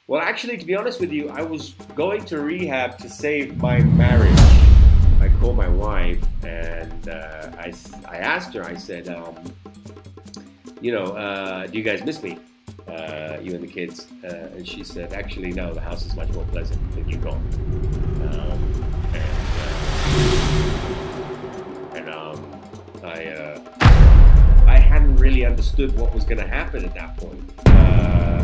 Well, actually, to be honest with you, I was going to rehab to save my marriage. I called my wife and I asked her, I said, do you guys miss me? You and the kids? And she said, actually, no, the house is much more pleasant with you gone. I hadn't really understood what was going to happen at that point.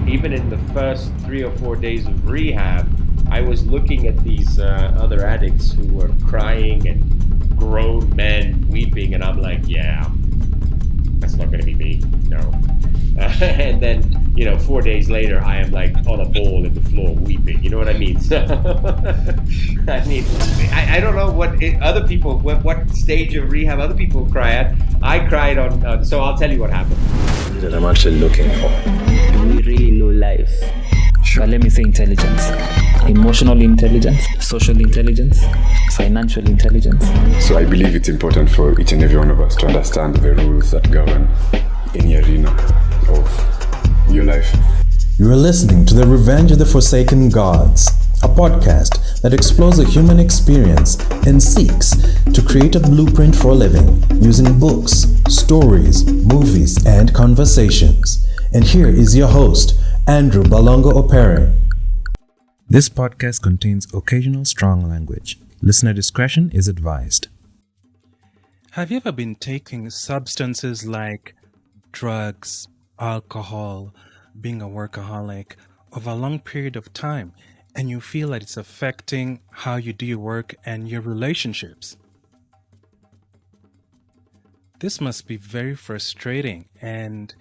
Even in the first 3 or 4 days of rehab, I was looking at these other addicts who were crying and grown men weeping, and I'm like, yeah, that's not going to be me, no. And then, 4 days later, I am like on a ball in the floor weeping. You know what I mean? So, I don't know what stage of rehab other people cry at. I cried on, so I'll tell you what happened. That I'm actually looking for. Do we really know life? But let me say intelligence. Emotional intelligence, social intelligence, financial intelligence. So I believe it's important for each and every one of us to understand the rules that govern any arena of your life. You are listening to The Revenge of the Forsaken Gods, a podcast that explores the human experience and seeks to create a blueprint for living using books, stories, movies, and conversations. And here is your host, Andrew Balongo Opere. This podcast contains occasional strong language. Listener discretion is advised. Have you ever been taking substances like drugs, alcohol, being a workaholic over a long period of time, and you feel that it's affecting how you do your work and your relationships? This must be very frustrating, and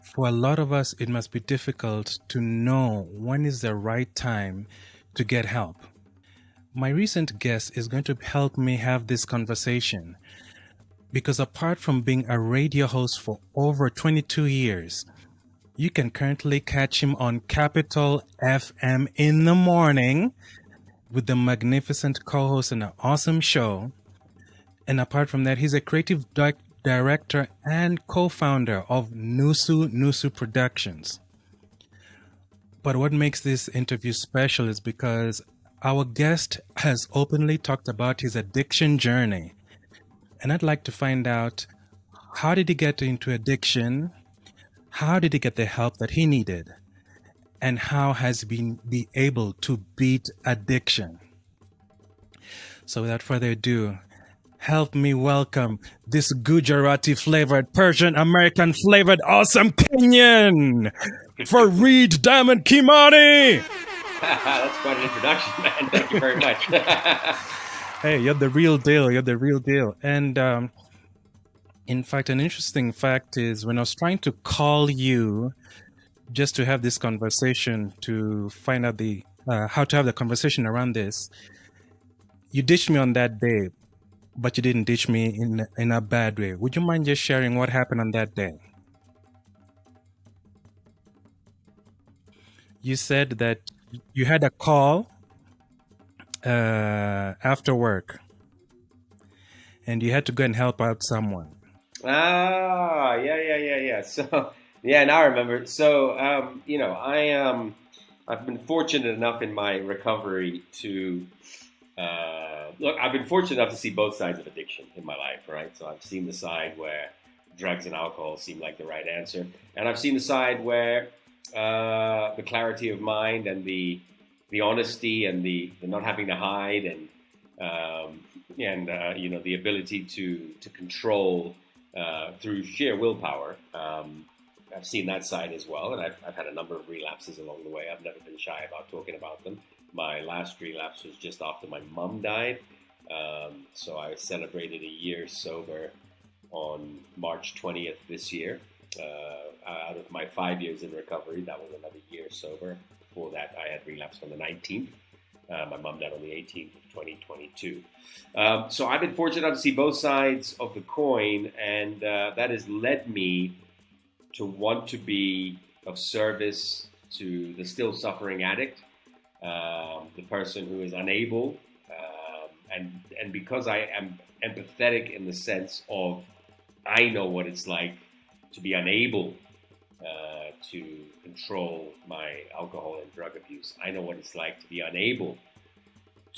for a lot of us, it must be difficult to know when is the right time to get help. My recent guest is going to help me have this conversation because apart from being a radio host for over 22 years, you can currently catch him on Capital FM in the morning with the magnificent co-host and an awesome show. And apart from that, he's a creative director and co-founder of Nusu Productions. But what makes this interview special is because our guest has openly talked about his addiction journey. And I'd like to find out, how did he get into addiction? How did he get the help that he needed? And how has he been able to beat addiction? So without further ado, help me welcome this Gujarati flavored, Persian American flavored, awesome Kenyan, Fareed Khimani. That's quite an introduction, man. Thank you very much. Hey, you're the real deal. You're the real deal. And in fact, an interesting fact is when I was trying to call you just to have this conversation, to find out how to have the conversation around this, you ditched me on that day. But you didn't ditch me in a bad way. Would you mind just sharing what happened on that day? You said that you had a call after work and you had to go and help out someone. Yeah. So, now I remember. So, I've been fortunate enough in my recovery to... I've been fortunate enough to see both sides of addiction in my life, right? So I've seen the side where drugs and alcohol seem like the right answer. And I've seen the side where the clarity of mind and the honesty and the not having to hide and the ability to control through sheer willpower. I've seen that side as well. And I've had a number of relapses along the way. I've never been shy about talking about them. My last relapse was just after my mom died. So I celebrated a year sober on March 20th this year. Out of my 5 years in recovery, that was another year sober. Before that, I had relapsed on the 19th. My mom died on the 18th of 2022. So I've been fortunate enough to see both sides of the coin, and that has led me to want to be of service to the still suffering addict. The person who is unable, and because I am empathetic in the sense of I know what it's like to be unable to control my alcohol and drug abuse. I know what it's like to be unable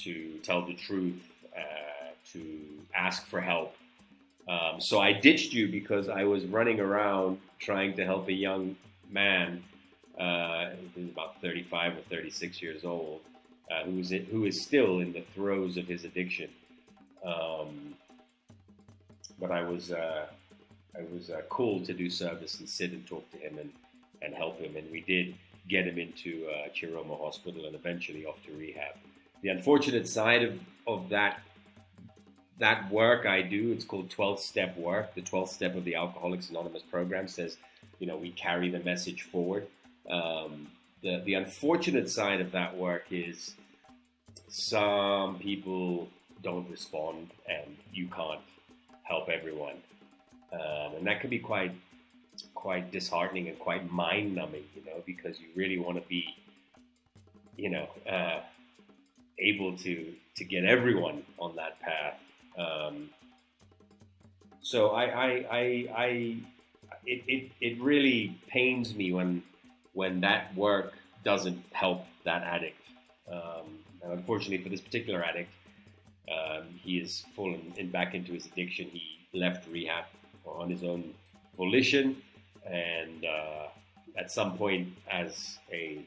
to tell the truth, to ask for help. So I ditched you because I was running around trying to help a young man, he was about 35 or 36 years old, who is still in the throes of his addiction. But I was cool to do service and sit and talk to him and help him. And we did get him into Chiroma Hospital and eventually off to rehab. The unfortunate side of that work I do, it's called 12-step work. The 12th step of the Alcoholics Anonymous program says, we carry the message forward. The unfortunate side of that work is some people don't respond and you can't help everyone. And that can be quite disheartening and quite mind-numbing, because you really want to be, able to get everyone on that path. So it really pains me when that work doesn't help that addict. And unfortunately for this particular addict, he is fallen back into his addiction. He left rehab on his own volition, and at some point, as a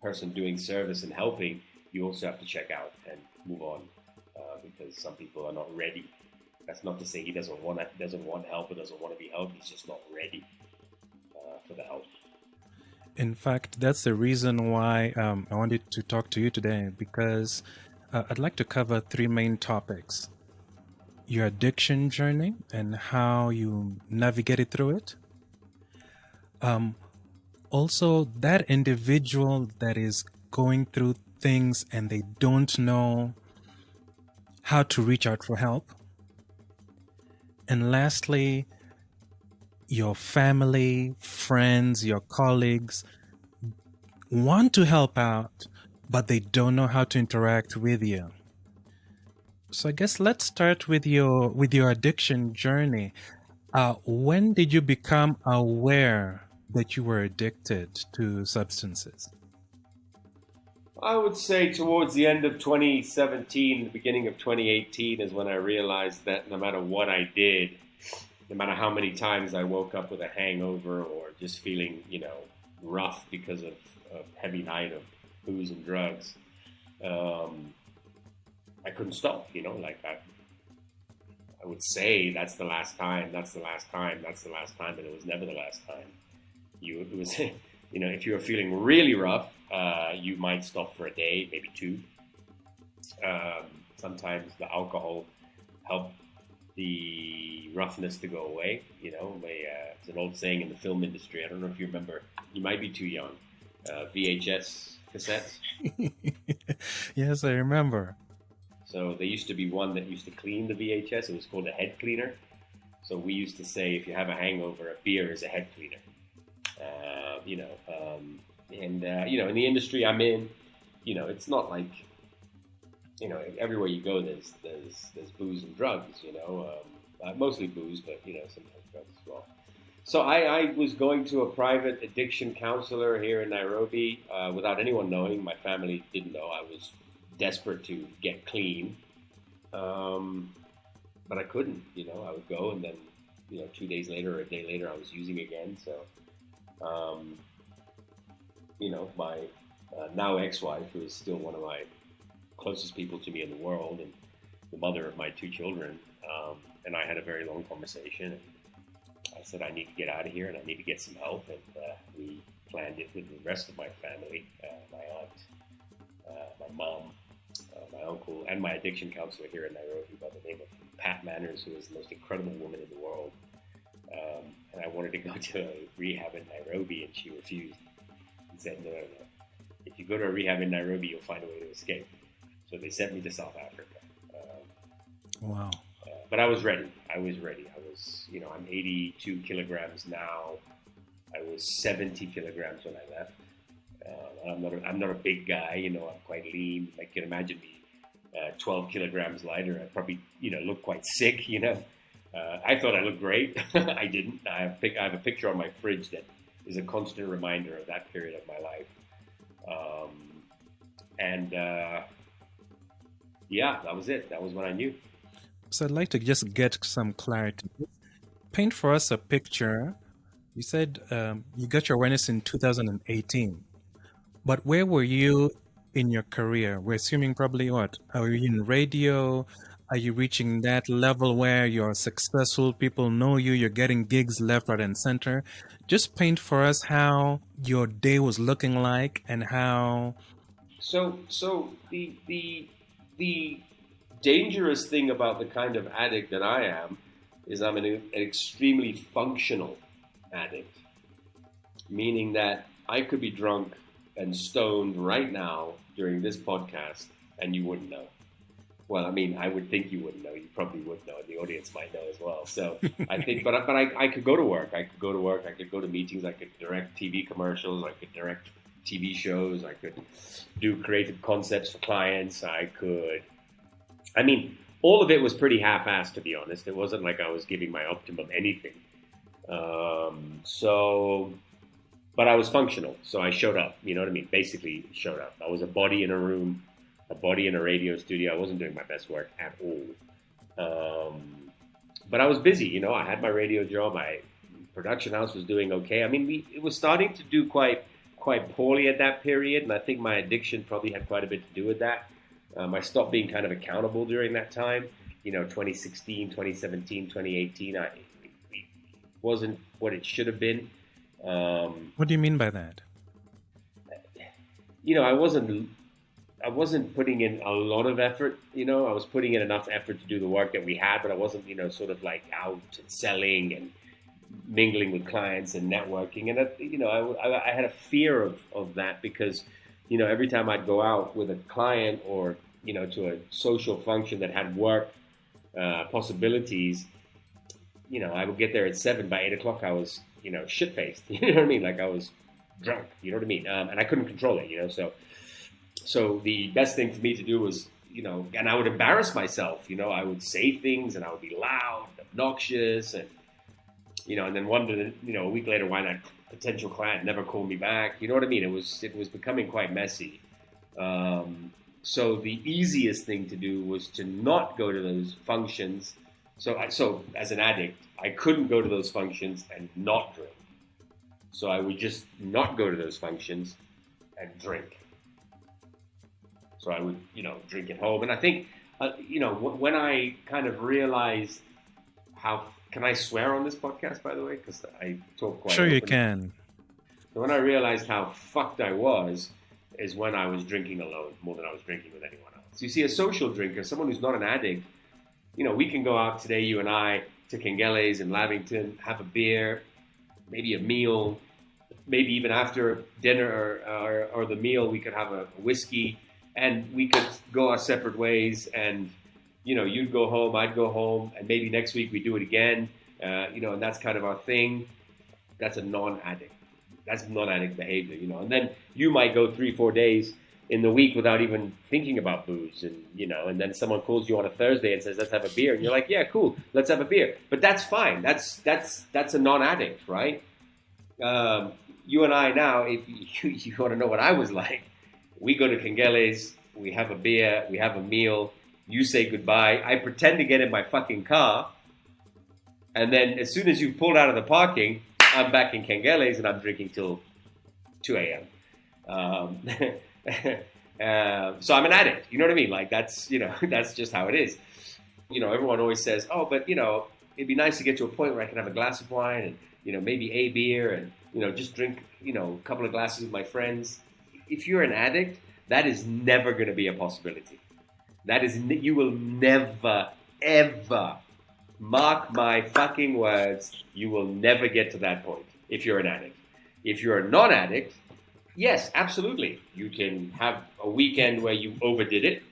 person doing service and helping, you also have to check out and move on, because some people are not ready. That's not to say he doesn't want help or doesn't want to be helped. He's just not ready for the help. In fact, that's the reason why I wanted to talk to you today, because I'd like to cover three main topics: your addiction journey and how you navigated through it. Also, that individual that is going through things and they don't know how to reach out for help. And lastly, your family, friends, your colleagues want to help out, but they don't know how to interact with you. So I guess let's start with your addiction journey. When did you become aware that you were addicted to substances? I would say towards the end of 2017, the beginning of 2018 is when I realized that no matter what I did, no matter how many times I woke up with a hangover or just feeling, rough because of a heavy night of booze and drugs, I couldn't stop, I would say that's the last time, but it was never the last time. It was, if you were feeling really rough, you might stop for a day, maybe two. Sometimes the alcohol helped the roughness to go away. It's an old saying in the film industry. I don't know if you remember. You might be too young. VHS cassettes. Yes, I remember. So there used to be one that used to clean the VHS. It was called a head cleaner. So we used to say, if you have a hangover, a beer is a head cleaner. In the industry I'm in, it's not like, everywhere you go, there's booze and drugs, mostly booze, but, sometimes drugs as well. So I was going to a private addiction counselor here in Nairobi without anyone knowing. My family didn't know. I was desperate to get clean, but I couldn't, I would go and then, 2 days later or a day later, I was using again. So, my now ex-wife, who is still one of my closest people to me in the world and the mother of my two children, and I had a very long conversation. And I said, I need to get out of here and I need to get some help. And we planned it with the rest of my family, my aunt, my mom, my uncle, and my addiction counselor here in Nairobi by the name of Pat Manners, who is the most incredible woman in the world. And I wanted to go to a rehab in Nairobi, and she refused and said, no. If you go to a rehab in Nairobi, you'll find a way to escape. So they sent me to South Africa. Wow. But I was ready. I was, I'm 82 kilograms now. I was 70 kilograms when I left. I'm not a big guy, I'm quite lean. I can imagine me 12 kilograms lighter. I probably, look quite sick, I thought I looked great. I didn't. I have a picture on my fridge that is a constant reminder of that period of my life. Yeah, that was it. That was when I knew. So I'd like to just get some clarity. Paint for us a picture. You said you got your awareness in 2018, but where were you in your career? We're assuming probably what? Are you in radio? Are you reaching that level where you're successful, people know you, you're getting gigs left, right, and center? Just paint for us how your day was looking like and how... So the dangerous thing about the kind of addict that I am is I'm an extremely functional addict, meaning that I could be drunk and stoned right now during this podcast and you wouldn't know. Well, I mean, I would think you wouldn't know. You probably would know, and the audience might know as well. So I think, but I could go to work. I could go to work. I could go to meetings. I could direct TV commercials. I could direct TV shows. I could do creative concepts for clients. I mean, all of it was pretty half-assed, to be honest. It wasn't like I was giving my optimum anything. But I was functional, so I showed up. You know what I mean? Basically, showed up. I was a body in a room, a body in a radio studio. I wasn't doing my best work at all. But I was busy, you know. I had my radio job. My production house was doing okay. I mean, it was starting to do quite poorly at that period, and I think my addiction probably had quite a bit to do with that. I stopped being kind of accountable during that time. You know, 2016, 2017, 2018, it wasn't what it should have been. What do you mean by that? You know, I wasn't putting in a lot of effort. You know, I was putting in enough effort to do the work that we had, but I wasn't, you know, sort of like out and selling and mingling with clients and networking. And, you know, I had a fear of that because, you know, every time I'd go out with a client or, you know, to a social function that had work possibilities, you know, I would get there at 7. By 8 o'clock, I was, you know, shit-faced. You know what I mean? Like I was drunk. You know what I mean? And I couldn't control it, you know, so the best thing for me to do was, you know, and I would embarrass myself, you know, I would say things and I would be loud, obnoxious, and, you know, and then wonder, you know, a week later why that potential client never called me back. You know what I mean? It was becoming quite messy. So the easiest thing to do was to not go to those functions. So as an addict, I couldn't go to those functions and not drink. So I would just not go to those functions and drink. So I would, you know, drink at home. And I think, you know, when I kind of realized how, can I swear on this podcast, by the way? Because I talk quite Sure, openly. you can. So when I realized how fucked I was, is when I was drinking alone more than I was drinking with anyone else. You see, a social drinker, someone who's not an addict, you know, we can go out today, you and I, to Kengele's in Lavington, have a beer, maybe a meal, maybe even after dinner or the meal, we could have a whiskey, and we could go our separate ways. And, you know, you'd go home, I'd go home, and maybe next week we do it again, you know, and that's kind of our thing. That's a non-addict. That's non-addict behavior, you know. And then you might go 3-4 days in the week without even thinking about booze, and, you know, and then someone calls you on a Thursday and says, let's have a beer. And you're like, yeah, cool, let's have a beer. But that's fine. That's a non-addict, right? You and I now, if you want to know what I was like, we go to Kengele's, we have a beer, we have a meal, you say goodbye, I pretend to get in my fucking car, and then as soon as you've pulled out of the parking, I'm back in Kengele's and I'm drinking till 2 a.m. So I'm an addict, you know what I mean? Like that's, you know, that's just how it is. You know, everyone always says, oh, but, you know, it'd be nice to get to a point where I can have a glass of wine and, you know, maybe a beer and, you know, just drink, you know, a couple of glasses with my friends. If you're an addict, that is never going to be a possibility. That is, you will never, ever, mark my fucking words, you will never get to that point if you're an addict. If you're a non-addict, yes, absolutely. You can have a weekend where you overdid it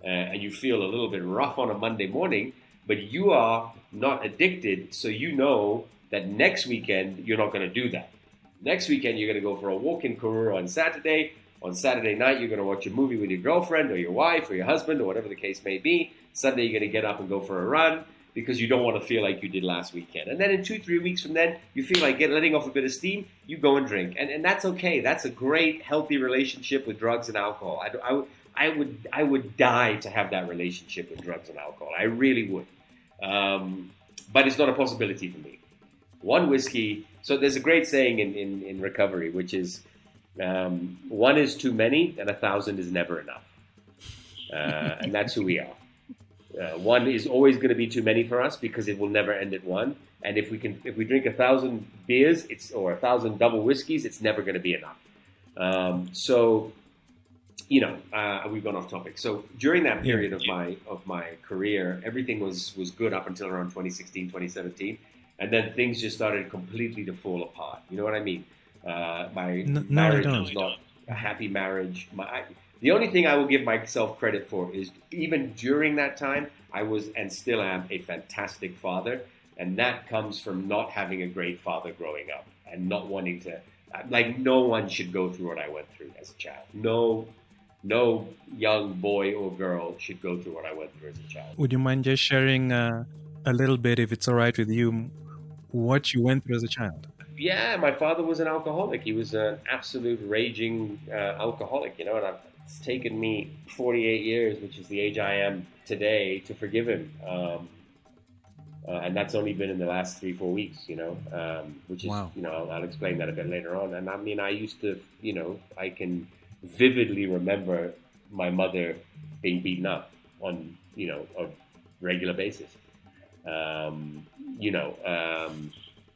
and you feel a little bit rough on a Monday morning, but you are not addicted, so you know that next weekend you're not going to do that. Next weekend you're going to go for a walk in Karura on Saturday. On Saturday night you're going to watch a movie with your girlfriend or your wife or your husband or whatever the case may be. Sunday you're going to get up and go for a run. because you don't want to feel like you did last weekend. And then in 2-3 weeks from then, you feel like letting off a bit of steam, you go and drink. And that's okay. That's a great, healthy relationship with drugs and alcohol. I would die to have that relationship with drugs and alcohol. I really would. But it's not a possibility for me. One whiskey. So there's a great saying in recovery, which is, one is too many and 1,000 is never enough. And that's who we are. One is always going to be too many for us because it will never end at one. And if we drink 1,000 beers, or 1,000 double whiskeys, it's never going to be enough. We've gone off topic. So during that period of my career, everything was good up until around 2016, 2017, and then things just started completely to fall apart. You know what I mean? My marriage was not a happy marriage. The only thing I will give myself credit for is even during that time, I was and still am a fantastic father. And that comes from not having a great father growing up and not wanting to, like, no one should go through what I went through as a child. No young boy or girl should go through what I went through as a child. Would you mind just sharing a little bit, if it's all right with you, what you went through as a child? Yeah, my father was an alcoholic. He was an absolute raging alcoholic, and it's taken me 48 years, which is the age I am today, to forgive him. And that's only been in the last 3-4 weeks, which is, wow. I'll explain that a bit later on. And I mean, I used to, I can vividly remember my mother being beaten up on, a regular basis.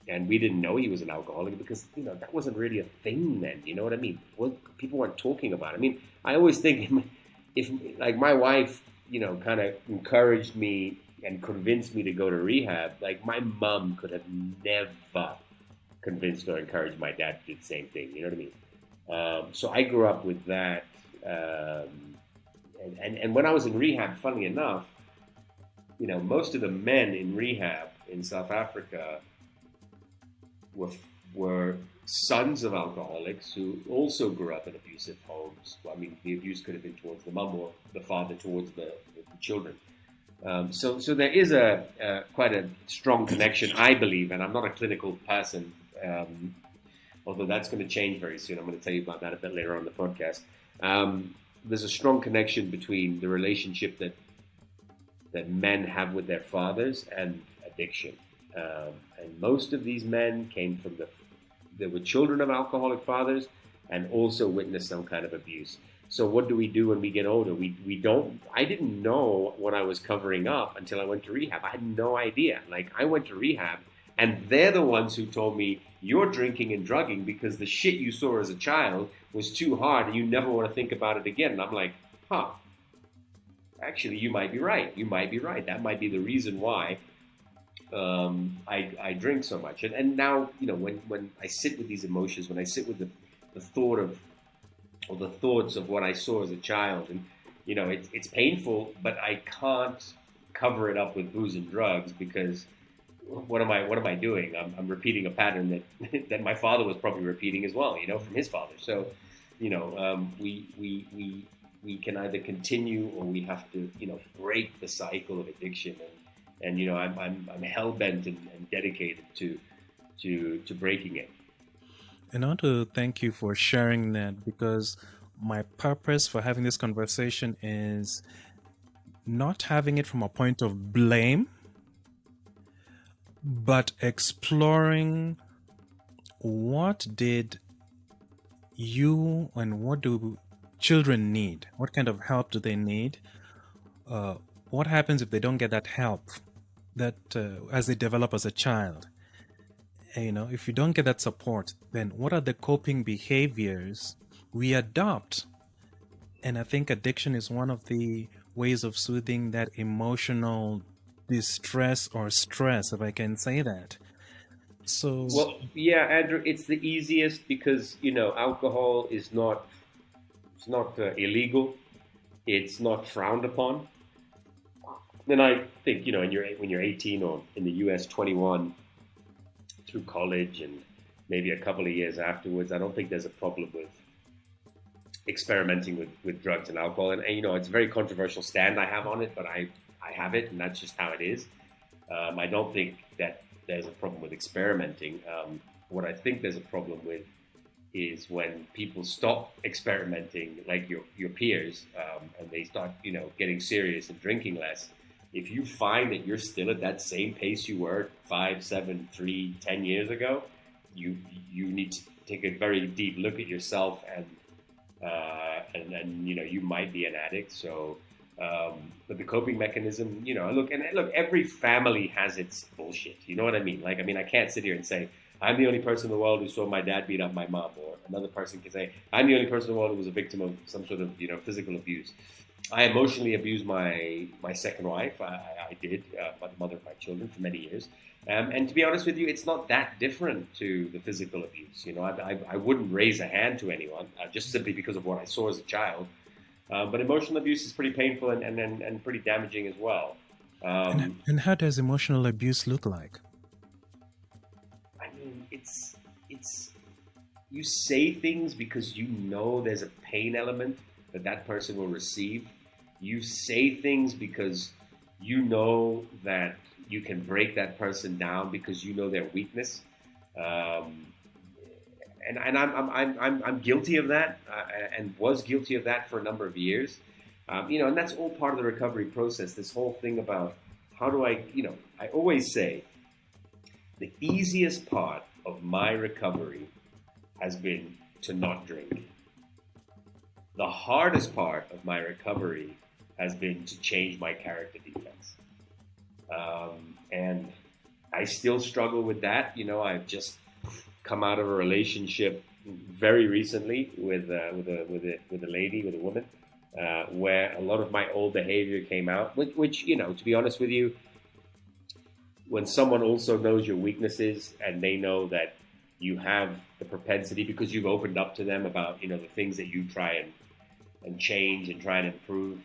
And we didn't know he was an alcoholic because, that wasn't really a thing then. You know what I mean? People weren't talking about it. I mean, I always think if like my wife, kind of encouraged me and convinced me to go to rehab, like my mom could have never convinced or encouraged my dad to do the same thing. You know what I mean? So I grew up with that. And when I was in rehab, funnily enough, most of the men in rehab in South Africa were sons of alcoholics who also grew up in abusive homes. Well, I mean, the abuse could have been towards the mum or the father towards the children. So there is quite a strong connection, I believe, and I'm not a clinical person, although that's going to change very soon. I'm going to tell you about that a bit later on in the podcast. There's a strong connection between the relationship that men have with their fathers and addiction. And most of these men came from they were children of alcoholic fathers and also witnessed some kind of abuse. So what do we do when we get older? I didn't know what I was covering up until I went to rehab. I had no idea. Like, I went to rehab and they're the ones who told me, you're drinking and drugging because the shit you saw as a child was too hard and you never want to think about it again. And I'm like, actually, you might be right. You might be right. That might be the reason why I drink so much. And now, when I sit with these emotions, when I sit with the thought of, or the thoughts of what I saw as a child, and it's painful, but I can't cover it up with booze and drugs because what am I doing? I'm repeating a pattern that my father was probably repeating as well, from his father. So, we can either continue or we have to, break the cycle of addiction. And I'm hell bent and dedicated to breaking it. And I want to thank you for sharing that, because my purpose for having this conversation is not having it from a point of blame, but exploring what did you and what do children need? What kind of help do they need? What happens if they don't get that help that as they develop as a child? If you don't get that support, then what are the coping behaviors we adopt? And I think addiction is one of the ways of soothing that emotional distress or stress, if I can say that. So, well, yeah, Andrew, it's the easiest because, alcohol is not illegal. It's not frowned upon. Then I think, when you're 18 or in the US 21 through college and maybe a couple of years afterwards, I don't think there's a problem with experimenting with drugs and alcohol. And it's a very controversial stand I have on it, but I have it, and that's just how it is. I don't think that there's a problem with experimenting. What I think there's a problem with is when people stop experimenting, like your peers, and they start, getting serious and drinking less. If you find that you're still at that same pace you were 5, 7, 3, 10 years ago, you need to take a very deep look at yourself, and you might be an addict. So, but the coping mechanism, look, every family has its bullshit. You know what I mean? I can't sit here and say, I'm the only person in the world who saw my dad beat up my mom, or another person can say, I'm the only person in the world who was a victim of some sort of, physical abuse. I emotionally abused my second wife. I did, the mother of my children, for many years. And to be honest with you, it's not that different to the physical abuse. I wouldn't raise a hand to anyone, just simply because of what I saw as a child. But emotional abuse is pretty painful and pretty damaging as well. And how does emotional abuse look like? It's you say things because there's a pain element that person will receive. You say things because that you can break that person down because their weakness. And I'm guilty of that, and was guilty of that for a number of years. And that's all part of the recovery process. This whole thing about how do I always say the easiest part of my recovery has been to not drink. The hardest part of my recovery has been to change my character defects. And I still struggle with that. I've just come out of a relationship very recently with a woman, where a lot of my old behavior came out, which to be honest with you, when someone also knows your weaknesses and they know that you have the propensity, because you've opened up to them about, the things that you try and change and try and improve,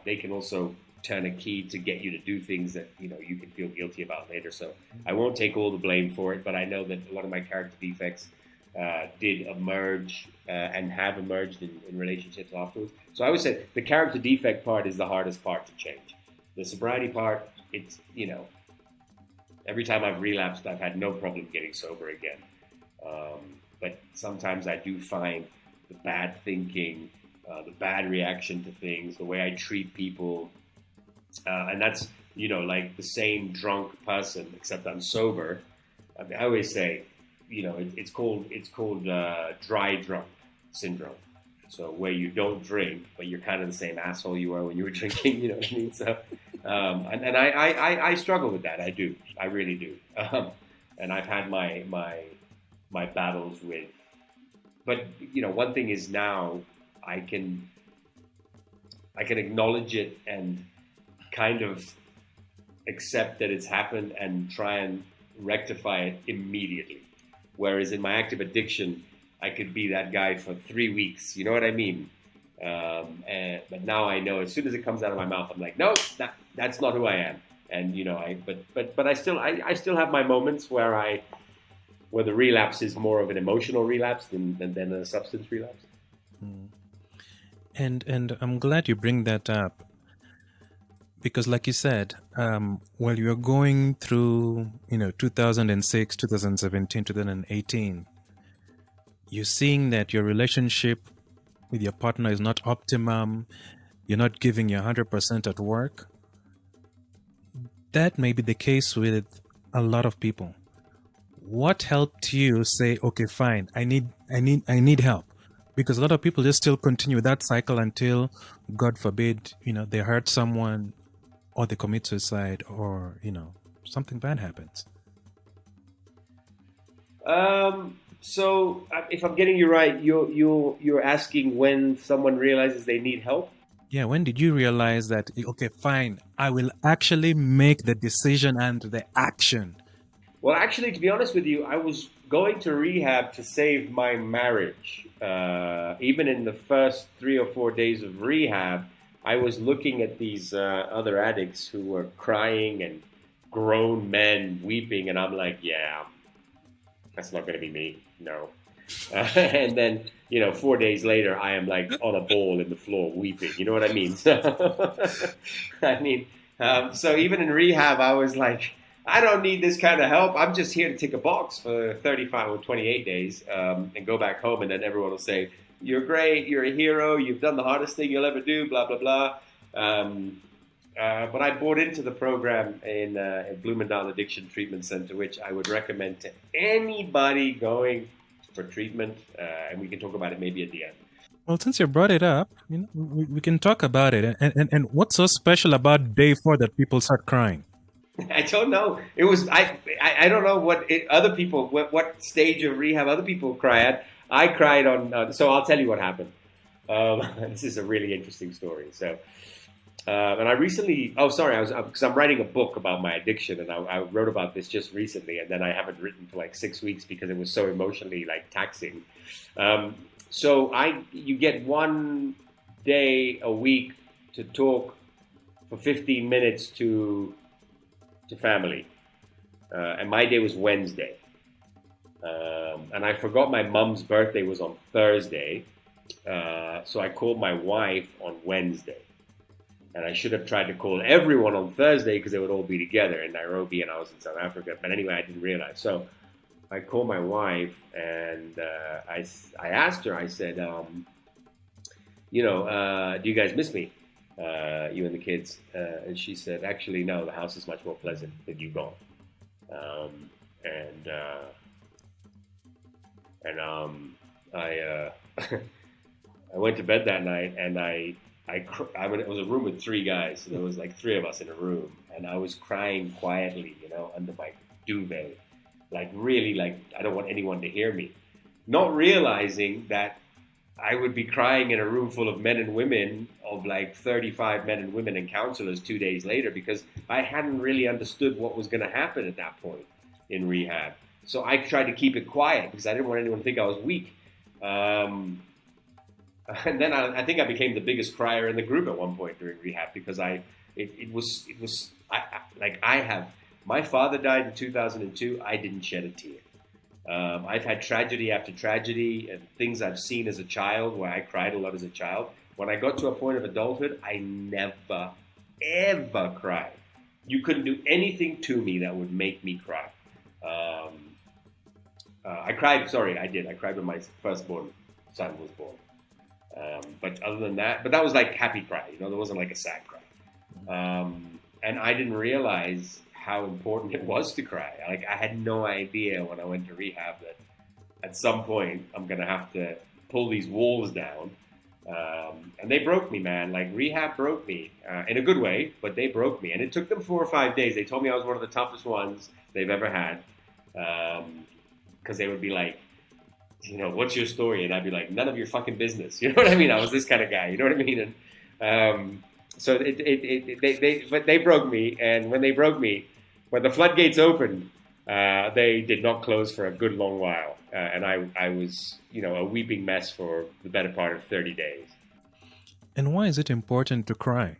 they can also turn a key to get you to do things that, you can feel guilty about later. So I won't take all the blame for it, but I know that a lot of my character defects did emerge and have emerged in relationships afterwards. So I would say the character defect part is the hardest part to change. The sobriety part, it's, every time I've relapsed, I've had no problem getting sober again. But sometimes I do find the bad thinking, the bad reaction to things, the way I treat people, and that's, like the same drunk person, except I'm sober. I always say, it's called dry drunk syndrome. So where you don't drink, but you're kind of the same asshole you were when you were drinking, you know what I mean? So, and I struggle with that. I do. I really do. And I've had my battles with, but one thing is now I can acknowledge it and kind of accept that it's happened and try and rectify it immediately. Whereas in my active addiction, I could be that guy for 3 weeks. You know what I mean? But now I know as soon as it comes out of my mouth, I'm like, no, that's not who I am. And but I still have my moments where the relapse is more of an emotional relapse than a substance relapse. And I'm glad you bring that up, because like you said, while you're going through 2006, 2017, 2018, you're seeing that your relationship with your partner is not optimum, you're not giving your 100% at work. That may be the case with a lot of people. What helped you say, okay, fine, I need help? Because a lot of people just still continue that cycle until, God forbid, they hurt someone, or they commit suicide, or something bad happens. So if I'm getting you right, you're asking when someone realizes they need help? Yeah, when did you realize that, okay, fine, I will actually make the decision and the action? Well, actually, to be honest with you, I was going to rehab to save my marriage. Even in the first 3 or 4 days of rehab, I was looking at these other addicts who were crying and grown men weeping, and I'm like, yeah, that's not going to be me, no. And then, 4 days later, I am like on a ball in the floor weeping, you know what I mean? So, so even in rehab, I was like, I don't need this kind of help. I'm just here to tick a box for 35 or 28 days and go back home. And then everyone will say, you're great, you're a hero, you've done the hardest thing you'll ever do, blah, blah, blah. But I bought into the program in Bloomingdale Addiction Treatment Center, which I would recommend to anybody going for treatment. And we can talk about it maybe at the end. Well, since you brought it up, we can talk about it. And what's so special about day 4 that people start crying? I don't know. It was I don't know what what stage of rehab other people cry at. I cried on. So I'll tell you what happened. This is a really interesting story. So, and I recently. Because I'm writing a book about my addiction, and I wrote about this just recently, and then I haven't written for like 6 weeks because it was so emotionally taxing. So you get 1 day a week to talk for 15 minutes to family, and my day was Wednesday, and I forgot my mom's birthday was on Thursday, so I called my wife on Wednesday, and I should have tried to call everyone on Thursday because they would all be together in Nairobi and I was in South Africa, but anyway, I didn't realize. So I called my wife and I asked her, I said, do you guys miss me? You and the kids, and she said, actually, no, the house is much more pleasant with you gone. I went to bed that night, and it was a room with 3 guys, so there was 3 of us in a room, and I was crying quietly, under my duvet, really, I don't want anyone to hear me, not realizing that I would be crying in a room full of men and women, of 35 men and women and counselors 2 days later, because I hadn't really understood what was going to happen at that point in rehab. So I tried to keep it quiet because I didn't want anyone to think I was weak. And then I think I became the biggest crier in the group at one point during rehab because my father died in 2002. I didn't shed a tear. I've had tragedy after tragedy and things I've seen as a child where I cried a lot as a child. When I got to a point of adulthood, I never, ever cried. You couldn't do anything to me that would make me cry. I did. I cried when my firstborn son was born. But other than that, that was happy cry, there wasn't a sad cry. And I didn't realize how important it was to cry. I had no idea when I went to rehab that at some point I'm going to have to pull these walls down. And they broke me, man. Rehab broke me in a good way, but they broke me. And it took them 4 or 5 days. They told me I was one of the toughest ones they've ever had. Because they would be like, what's your story? And I'd be like, none of your fucking business. You know what I mean? I was this kind of guy. You know what I mean? And so they broke me. And when they broke me, when the floodgates opened, they did not close for a good long while. And I was, a weeping mess for the better part of 30 days. And why is it important to cry?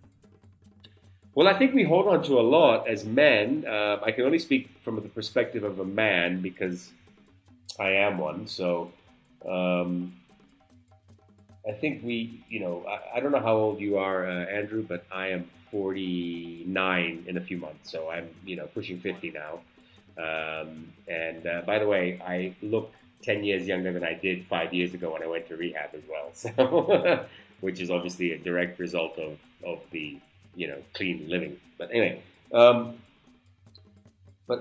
Well, I think we hold on to a lot as men. I can only speak from the perspective of a man because I am one. So I think I don't know how old you are, Andrew, but I am 49 in a few months. So I'm, pushing 50 now. And by the way, I look 10 years younger than I did 5 years ago when I went to rehab as well. So, which is obviously a direct result of the, clean living. But anyway, but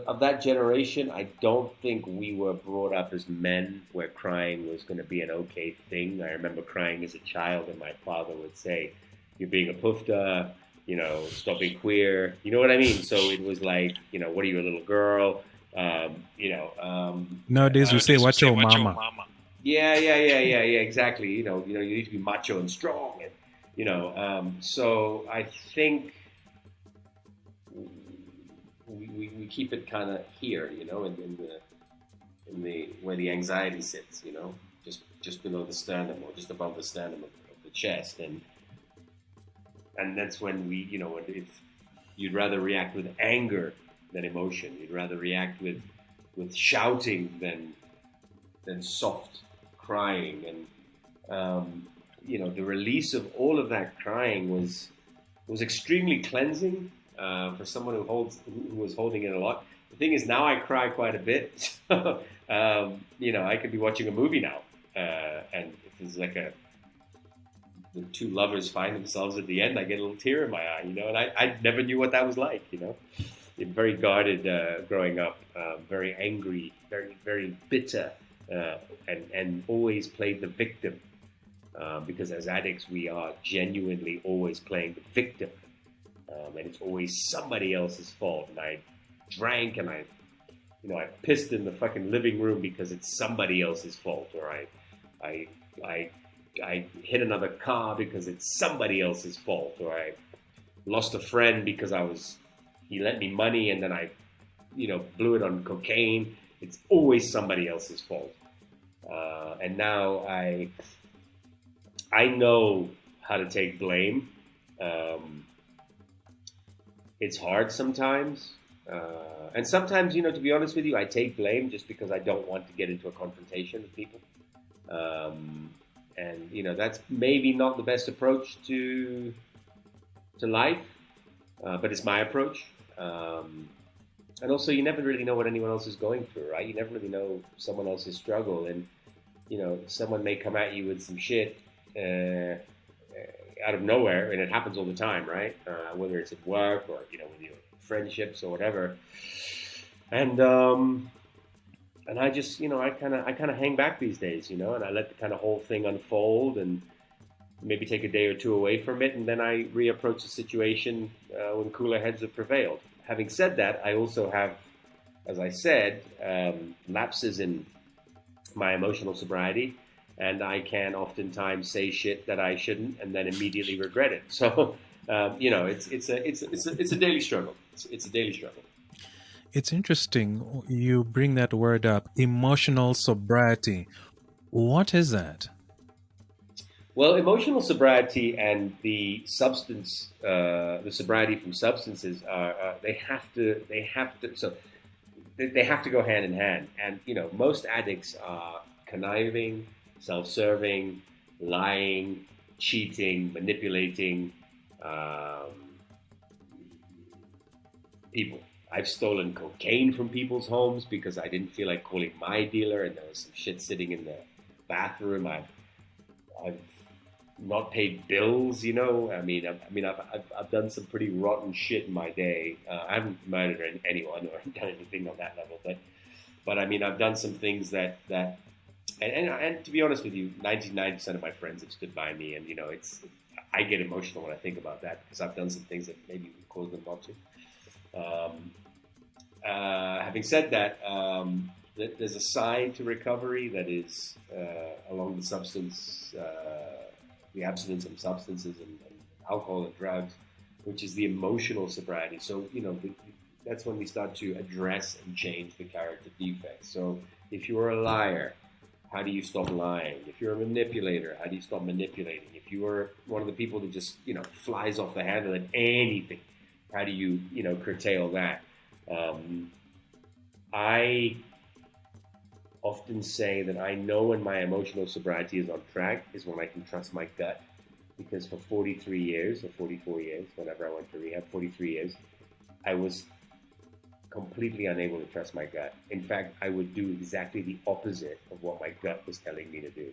of that generation, I don't think we were brought up as men where crying was going to be an okay thing. I remember crying as a child, and my father would say, "You're being a pufta, stop being queer." You know what I mean? So it was what are you, a little girl? Nowadays we say, "Watch your mama." Yeah, exactly. You need to be macho and strong, and so I think we keep it kind of here, in the where the anxiety sits, just below the sternum or just above the sternum of the chest, and that's when we, if you'd rather react with anger than emotion, you'd rather react with shouting than soft crying, and the release of all of that crying was extremely cleansing, for someone who was holding it a lot. The thing is, now I cry quite a bit. So, I could be watching a movie now, and if there's like the two lovers find themselves at the end, I get a little tear in my eye, and I never knew what that was like, Very guarded growing up, very angry, very, very bitter, and always played the victim. Because as addicts, we are genuinely always playing the victim. And it's always somebody else's fault. And I drank and I pissed in the fucking living room because it's somebody else's fault. Or I hit another car because it's somebody else's fault. Or I lost a friend because he lent me money and then I, blew it on cocaine. It's always somebody else's fault. And now I know how to take blame. It's hard sometimes. And sometimes, to be honest with you, I take blame just because I don't want to get into a confrontation with people. And that's maybe not the best approach to life, but it's my approach. And also, you never really know what anyone else is going through, right? You never really know someone else's struggle. And, someone may come at you with some shit out of nowhere, and it happens all the time, right? Whether it's at work or with your friendships or whatever, and I just I kind of hang back these days, and I let the kind of whole thing unfold, and maybe take a day or two away from it, and then I reapproach the situation when cooler heads have prevailed. Having said that, I also have, as I said, lapses in my emotional sobriety. And I can oftentimes say shit that I shouldn't, and then immediately regret it. So, it's a daily struggle. It's a daily struggle. It's interesting you bring that word up, emotional sobriety. What is that? Well, emotional sobriety and the sobriety from substances they have to go hand in hand. And most addicts are conniving, self-serving, lying, cheating, manipulating people. I've stolen cocaine from people's homes because I didn't feel like calling my dealer, and there was some shit sitting in the bathroom. I've not paid bills, I've done some pretty rotten shit in my day. I haven't murdered anyone or done anything on that level, but I've done some things that. And to be honest with you, 99% of my friends have stood by me, and I get emotional when I think about that because I've done some things that maybe would cause them not to. Having said that, there's a side to recovery that is along the substance, the abstinence of substances and alcohol and drugs, which is the emotional sobriety. So that's when we start to address and change the character defects. So if you're a liar, how do you stop lying? If you're a manipulator, how do you stop manipulating? If you are one of the people that just, flies off the handle at anything, how do you, curtail that? I often say that I know when my emotional sobriety is on track is when I can trust my gut. Because for 43 years or 44 years, whenever I went to rehab, 43 years, I was completely unable to trust my gut. In fact, I would do exactly the opposite of what my gut was telling me to do.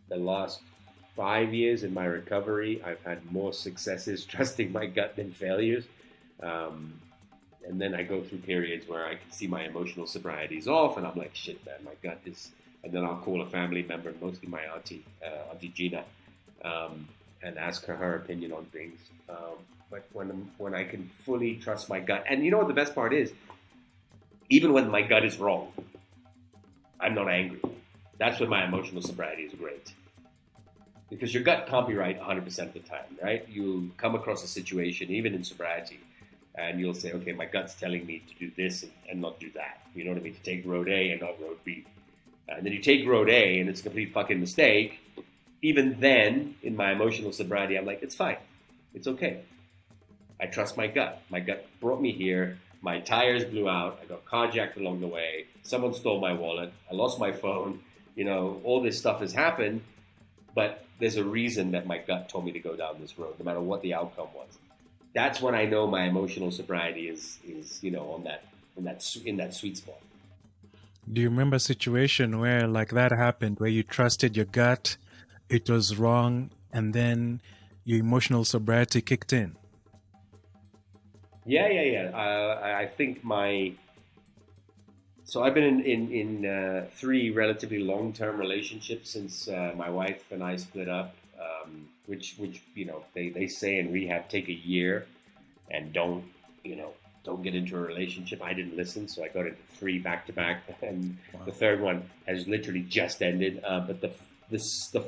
The last 5 years in my recovery, I've had more successes trusting my gut than failures. And then I go through periods where I can see my emotional sobriety is off, and I'm like, shit, man, my gut is... And then I'll call a family member, mostly my auntie, Auntie Gina, and ask her opinion on things. But when I can fully trust my gut, and you know what the best part is? Even when my gut is wrong, I'm not angry. That's when my emotional sobriety is great. Because your gut can't be right 100% of the time, right? You'll come across a situation, even in sobriety, and you'll say, okay, my gut's telling me to do this and not do that. You know what I mean? To take road A and not road B. And then you take road A and it's a complete fucking mistake. Even then, in my emotional sobriety, I'm like, it's fine. It's okay. I trust my gut. My gut brought me here. My tires blew out. I got carjacked along the way. Someone stole my wallet. I lost my phone. All this stuff has happened. but there's a reason that my gut told me to go down this road, no matter what the outcome was. That's when I know my emotional sobriety is in that sweet spot. Do you remember a situation where like that happened, where you trusted your gut, it was wrong, and then your emotional sobriety kicked in? Yeah. I think so I've been in 3 relatively long-term relationships since my wife and I split up, which they say in rehab take a year, and don't get into a relationship. I didn't listen, so I got into 3 back-to-back, and the third one has literally just ended. But the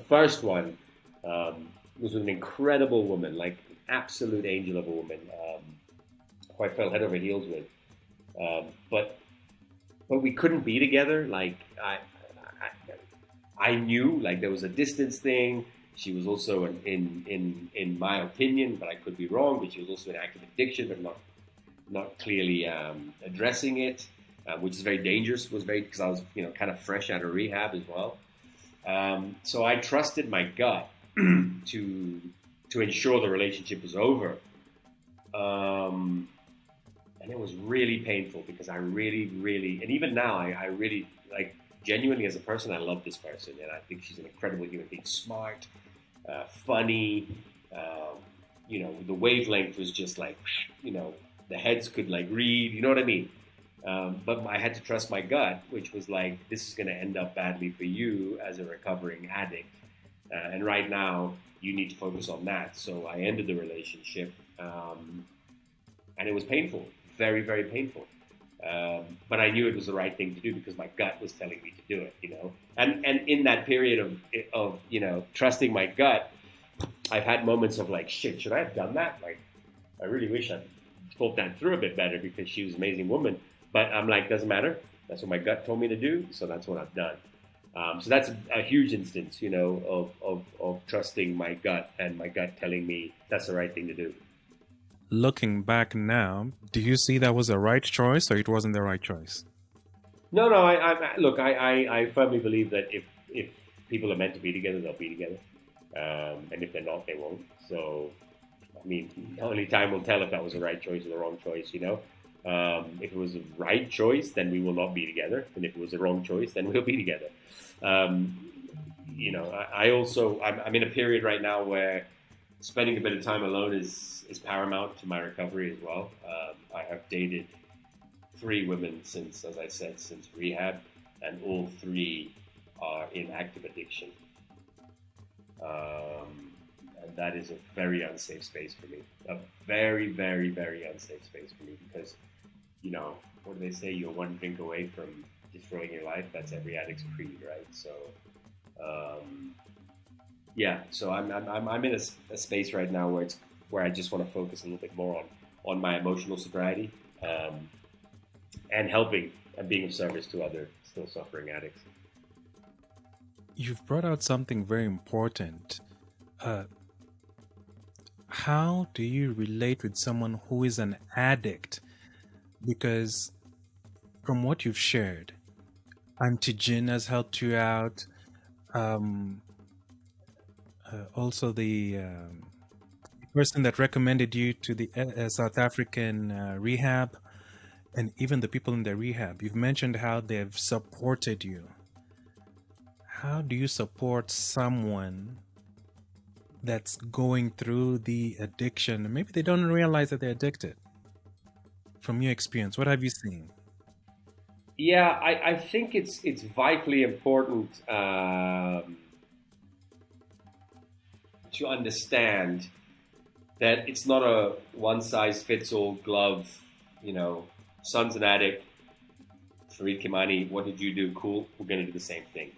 first one was an incredible woman, like absolute angel of a woman, who I fell head over heels with. But we couldn't be together. Like I knew, like, there was a distance thing. She was also in my opinion, but I could be wrong, but she was also in active addiction, but not clearly addressing it, which is very dangerous. Because I was kind of fresh out of rehab as well. So I trusted my gut to ensure the relationship was over. And it was really painful because I really, and even now, I really, like, genuinely as a person, I love this person. And I think she's an incredible human being, smart, funny, the wavelength was just like, the heads could like read, you know what I mean? But I had to trust my gut, which was like, this is going to end up badly for you as a recovering addict. And right now, you need to focus on that. So I ended the relationship, and it was painful, very, very painful. But I knew it was the right thing to do because my gut was telling me to do it, And in that period of trusting my gut, I've had moments of like, shit, should I have done that? Like, I really wish I'd thought that through a bit better because she was an amazing woman. But I'm like, doesn't matter. That's what my gut told me to do, so that's what I've done. So that's a huge instance, of trusting my gut and my gut telling me that's the right thing to do. Looking back now, do you see that was the right choice or it wasn't the right choice? No. I firmly believe that if people are meant to be together, they'll be together, and if they're not, they won't. So, I mean, only time will tell if that was the right choice or the wrong choice. If it was the right choice, then we will not be together, and if it was the wrong choice, then we'll be together. I'm in a period right now where spending a bit of time alone is paramount to my recovery as well. I have dated 3 women since rehab, and all 3 are in active addiction. And that is a very unsafe space for me. A very, very, very unsafe space for me because, what do they say? You're one drink away from destroying your life. That's every addict's creed, right? So, So I'm in a space right now where I just want to focus a little bit more on my emotional sobriety, and helping and being of service to other still suffering addicts. You've brought out something very important. How do you relate with someone who is an addict? Because from what you've shared, Antigen has helped you out. Also, the person that recommended you to the South African rehab, and even the people in the rehab. You've mentioned how they've supported you. How do you support someone that's going through the addiction? Maybe they don't realize that they're addicted. From your experience, what have you seen? Yeah, I think it's vitally important to understand that it's not a one-size-fits-all glove. Son's an addict, Fareed Khimani, what did you do? Cool, we're going to do the same thing.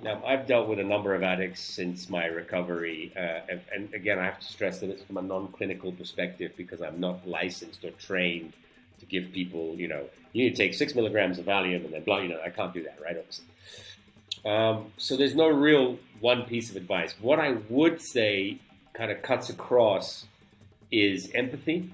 Now, I've dealt with a number of addicts since my recovery, and again, I have to stress that it's from a non-clinical perspective because I'm not licensed or trained to give people, you need to take 6 milligrams of Valium and then blah, I can't do that, right? Obviously. So there's no real one piece of advice. What I would say kind of cuts across is empathy,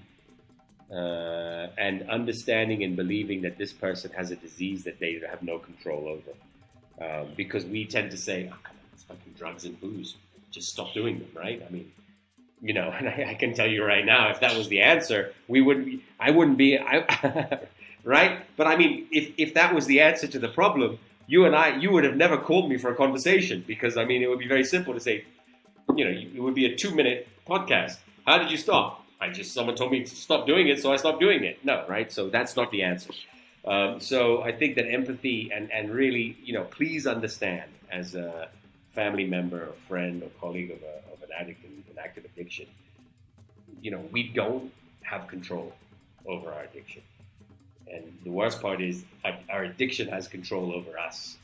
and understanding and believing that this person has a disease that they have no control over. Because we tend to say, oh, come on, it's fucking drugs and booze. Just stop doing them, right? I mean, you know, and I can tell you right now, if that was the answer, I wouldn't be, right? But I mean, if that was the answer to the problem, you would have never called me for a conversation, because I mean, it would be very simple to say, you know, it would be a 2-minute podcast. How did you stop? Someone told me to stop doing it, so I stopped doing it. No, right? So that's not the answer. So I think that empathy and really, you know, please understand, as a family member or friend or colleague of an addict in an active addiction, you know, we don't have control over our addiction. And the worst part is our addiction has control over us.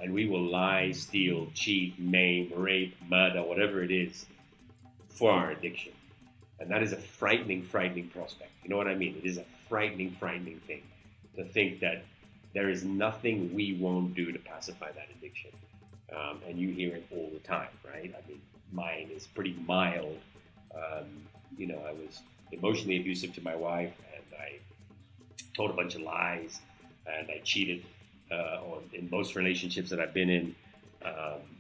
And we will lie, steal, cheat, maim, rape, murder, whatever it is, for our addiction. And that is a frightening, frightening prospect. You know what I mean? It is a frightening, frightening thing to think that there is nothing we won't do to pacify that addiction. And you hear it all the time, right? I mean, mine is pretty mild. You know, I was emotionally abusive to my wife, and I told a bunch of lies, and I cheated in most relationships that I've been in.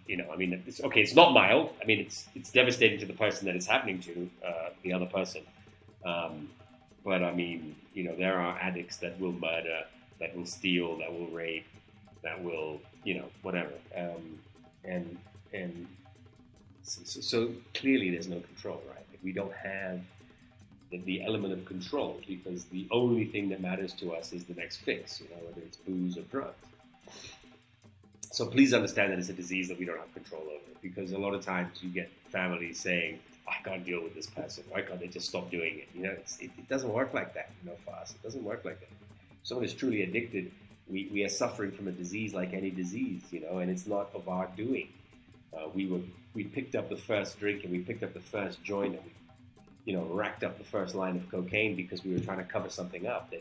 You know, I mean, it's not mild. I mean, it's devastating to the person that it's happening to, the other person. But I mean, you know, there are addicts that will murder, that will steal, that will rape, that will, you know, whatever. So clearly there's no control, right? Like, we don't have the element of control, because the only thing that matters to us is the next fix, you know, whether it's booze or drugs. So please understand that it's a disease that we don't have control over, because a lot of times you get families saying, I can't deal with this person. Why can't they just stop doing it? You know, it doesn't work like that, you know, for us. It doesn't work like that. If someone is truly addicted, we are suffering from a disease like any disease, you know, and it's not of our doing. We picked up the first drink, and we picked up the first joint, and we, you know, racked up the first line of cocaine because we were trying to cover something up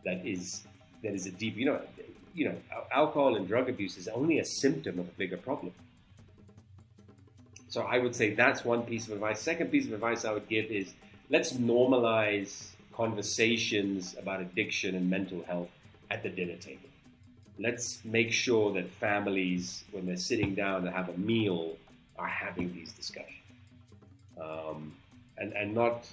that is a deep, you know, alcohol and drug abuse is only a symptom of a bigger problem. So I would say that's one piece of advice. Second piece of advice I would give is, let's normalize conversations about addiction and mental health at the dinner table. Let's make sure that families, when they're sitting down to have a meal, are having these discussions. And not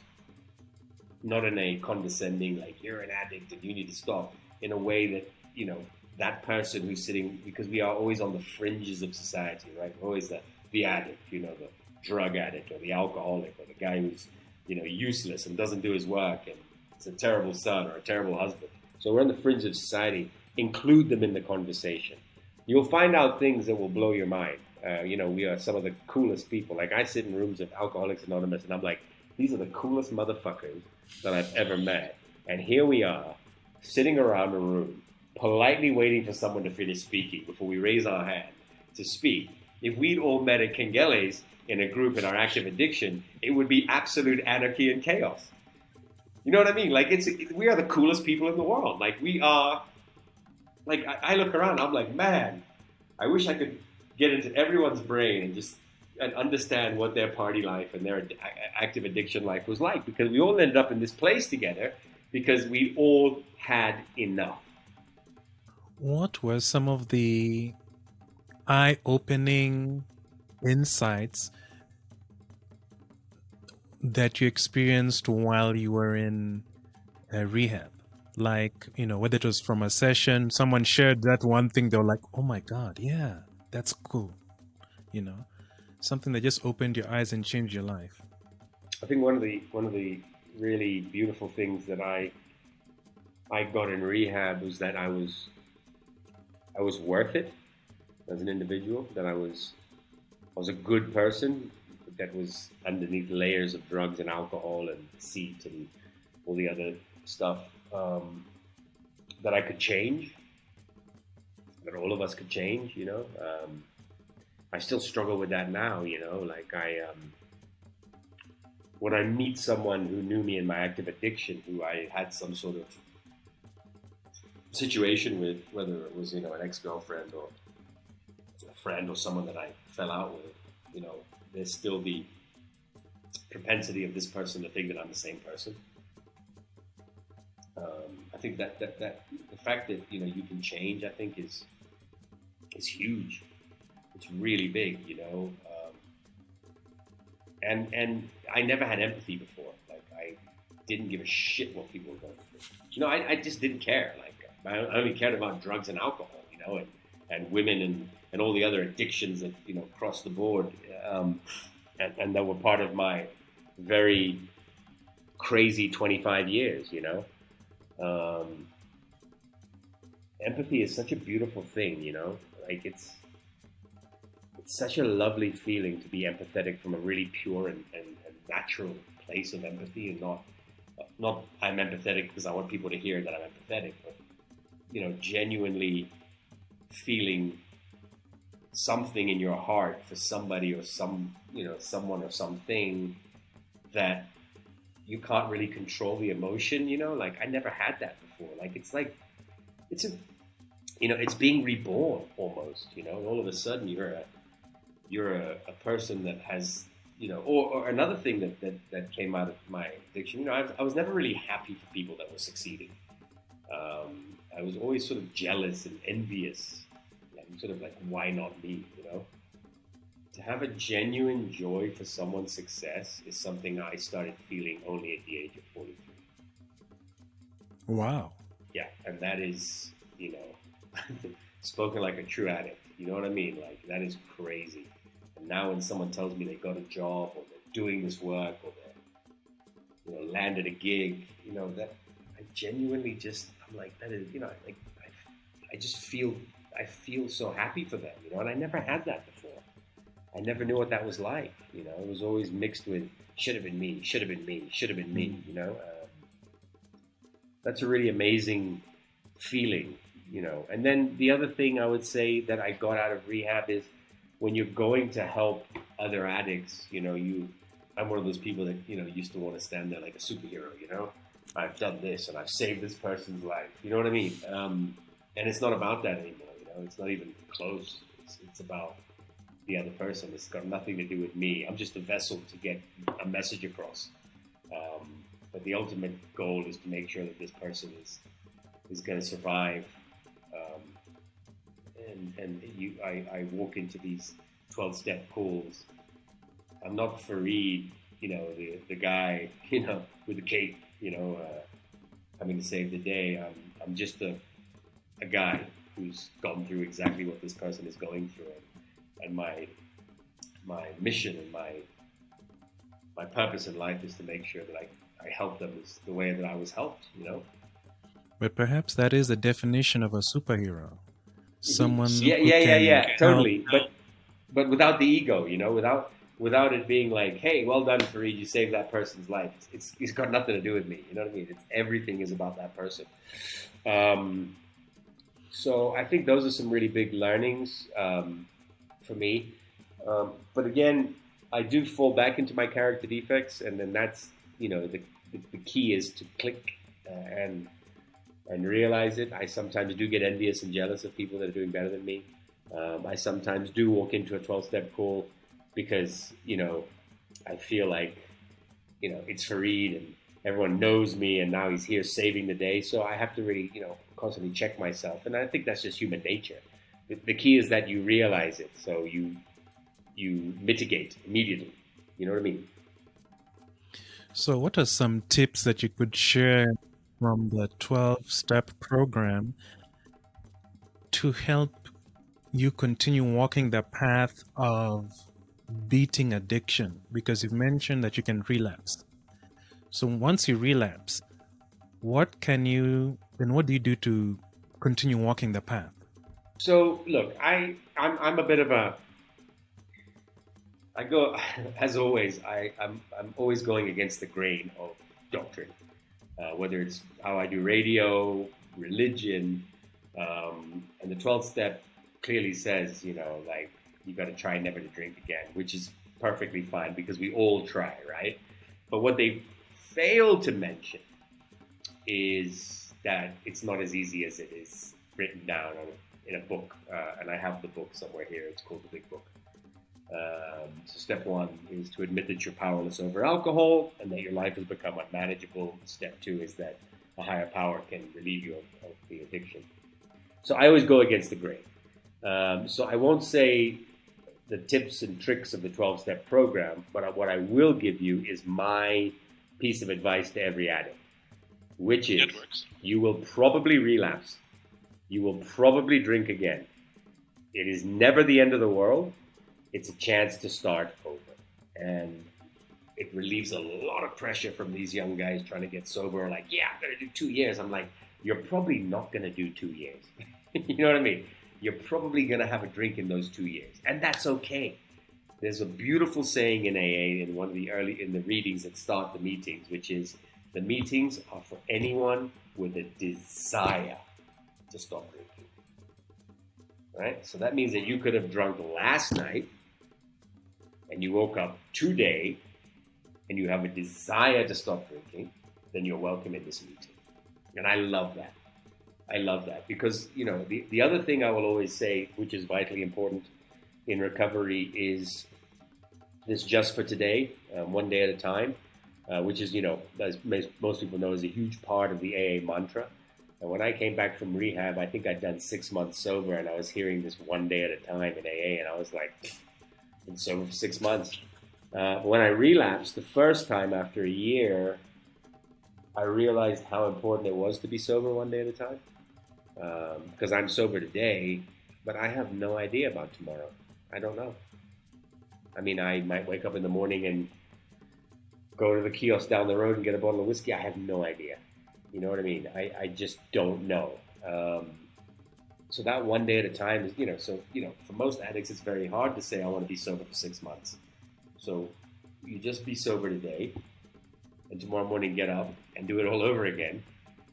in a condescending, like, you're an addict and you need to stop, in a way that, you know, that person who's sitting, because we are always on the fringes of society, right? We're always the addict, you know, the drug addict or the alcoholic or the guy who's, you know, useless and doesn't do his work and is a terrible son or a terrible husband. So we're on the fringe of society. Include them in the conversation. You'll find out things that will blow your mind. You know, we are some of the coolest people. Like, I sit in rooms of Alcoholics Anonymous, and I'm like, these are the coolest motherfuckers that I've ever met. And here we are, sitting around a room, politely waiting for someone to finish speaking before we raise our hand to speak. If we'd all met at Kengele's in a group in our active addiction, it would be absolute anarchy and chaos. You know what I mean? Like, we are the coolest people in the world. Like, we are, like, I look around, I'm like, man, I wish I could get into everyone's brain and understand what their party life and their active addiction life was like, because we all ended up in this place together because we all had enough. What were some of the eye-opening insights that you experienced while you were in rehab? Like, you know, whether it was from a session, someone shared that one thing, they were like, oh my God, yeah, that's cool. You know, something that just opened your eyes and changed your life. I think one of the really beautiful things that I got in rehab was that I was worth it as an individual, that I was a good person that was underneath layers of drugs and alcohol and deceit and all the other stuff, that I could change, that all of us could change, you know. I still struggle with that now, you know, like when I meet someone who knew me in my active addiction, who I had some sort of situation with, whether it was, you know, an ex-girlfriend or a friend or someone that I fell out with, you know, there's still the propensity of this person to think that I'm the same person. I think that the fact that, you know, you can change, I think is huge. It's really big, you know. And I never had empathy before. Like, I didn't give a shit what people were going through. You know, I just didn't care. Like, I only cared about drugs and alcohol, you know, and women and all the other addictions that, you know, across the board. And that were part of my very crazy 25 years, you know. Empathy is such a beautiful thing, you know. Like, it's such a lovely feeling to be empathetic from a really pure and natural place of empathy, and not I'm empathetic because I want people to hear that I'm empathetic, but, you know, genuinely feeling something in your heart for somebody or someone or something that you can't really control the emotion, you know. Like, I never had that before. Like, it's being reborn almost, you know. And all of a sudden you're a person that has, you know, or another thing that came out of my addiction, you know, I was never really happy for people that were succeeding. I was always sort of jealous and envious, like, sort of like, why not me, you know? To have a genuine joy for someone's success is something I started feeling only at the age of 43. Wow. Yeah, and that is, you know, spoken like a true addict. You know what I mean? Like, that is crazy. And now when someone tells me they got a job, or they're doing this work, or they're, you know, landed a gig, you know, that I genuinely just, I'm like, that is, you know, like, I just feel, I feel so happy for them, you know, and I never had that before. I never knew what that was like, you know. It was always mixed with, should have been me, should have been me, should have been me, you know. That's a really amazing feeling, you know. And then the other thing I would say that I got out of rehab is, when you're going to help other addicts, you know, I'm one of those people that, you know, used to want to stand there like a superhero, you know. I've done this and I've saved this person's life, you know what I mean? And it's not about that anymore, you know. It's not even close. It's about the other person. It's got nothing to do with me. I'm just a vessel to get a message across. But the ultimate goal is to make sure that this person is going to survive. I walk into these 12-step calls. I'm not Fareed, you know, the guy, you know, with the cape, you know, coming to save the day. I'm just a guy who's gone through exactly what this person is going through, and my mission and my purpose in life is to make sure that I help them the way that I was helped, you know. But perhaps that is the definition of a superhero. Someone totally. But without the ego, you know, without it being like, hey, well done, Fareed, you saved that person's life. It's got nothing to do with me, you know what I mean? Everything is about that person. So I think those are some really big learnings for me. But again, I do fall back into my character defects, and then that's, you know, the key is to click and realize it. I sometimes do get envious and jealous of people that are doing better than me. I sometimes do walk into a 12-step call because, you know, I feel like, you know, it's Fareed and everyone knows me and now he's here saving the day. So I have to really, you know, constantly check myself. And I think that's just human nature. The key is that you realize it. So you mitigate immediately. You know what I mean? So what are some tips that you could share from the 12-step program to help you continue walking the path of beating addiction? Because you've mentioned that you can relapse. So once you relapse, what do you do to continue walking the path? So look, I'm a bit of a, I go, as always, I'm always going against the grain of doctrine, whether it's how I do radio, religion, and the 12th step clearly says, you know, like, you got to try never to drink again, which is perfectly fine because we all try, right? But what they fail to mention is that it's not as easy as it is written down in a book, and I have the book somewhere here. It's called The Big Book. So step one is to admit that you're powerless over alcohol and that your life has become unmanageable. Step two is that a higher power can relieve you of the addiction. So I always go against the grain. So I won't say the tips and tricks of the 12-step program, but what I will give you is my piece of advice to every addict, which is you will probably relapse. You will probably drink again. It is never the end of the world. It's a chance to start over. And it relieves a lot of pressure from these young guys trying to get sober. Like, yeah, I'm going to do 2 years. I'm like, you're probably not going to do 2 years. You know what I mean? You're probably going to have a drink in those 2 years. And that's okay. There's a beautiful saying in AA in one of the readings that start the meetings, which is the meetings are for anyone with a desire to stop drinking. Right? So that means that you could have drunk last night and you woke up today and you have a desire to stop drinking, then you're welcome in this meeting. And I love that. I love that because, you know, the other thing I will always say, which is vitally important in recovery, is this just for today, one day at a time, which is, you know, as most people know, is a huge part of the AA mantra. And when I came back from rehab, I think I'd done 6 months sober, and I was hearing this one day at a time in AA, and I was like, been sober for 6 months. When I relapsed the first time after a year, I realized how important it was to be sober one day at a time. Because I'm sober today, but I have no idea about tomorrow. I don't know. I mean, I might wake up in the morning and go to the kiosk down the road and get a bottle of whiskey. I have no idea. You know what I mean? I just don't know. So that one day at a time is, for most addicts, it's very hard to say, I want to be sober for 6 months. So you just be sober today, and tomorrow morning get up and do it all over again.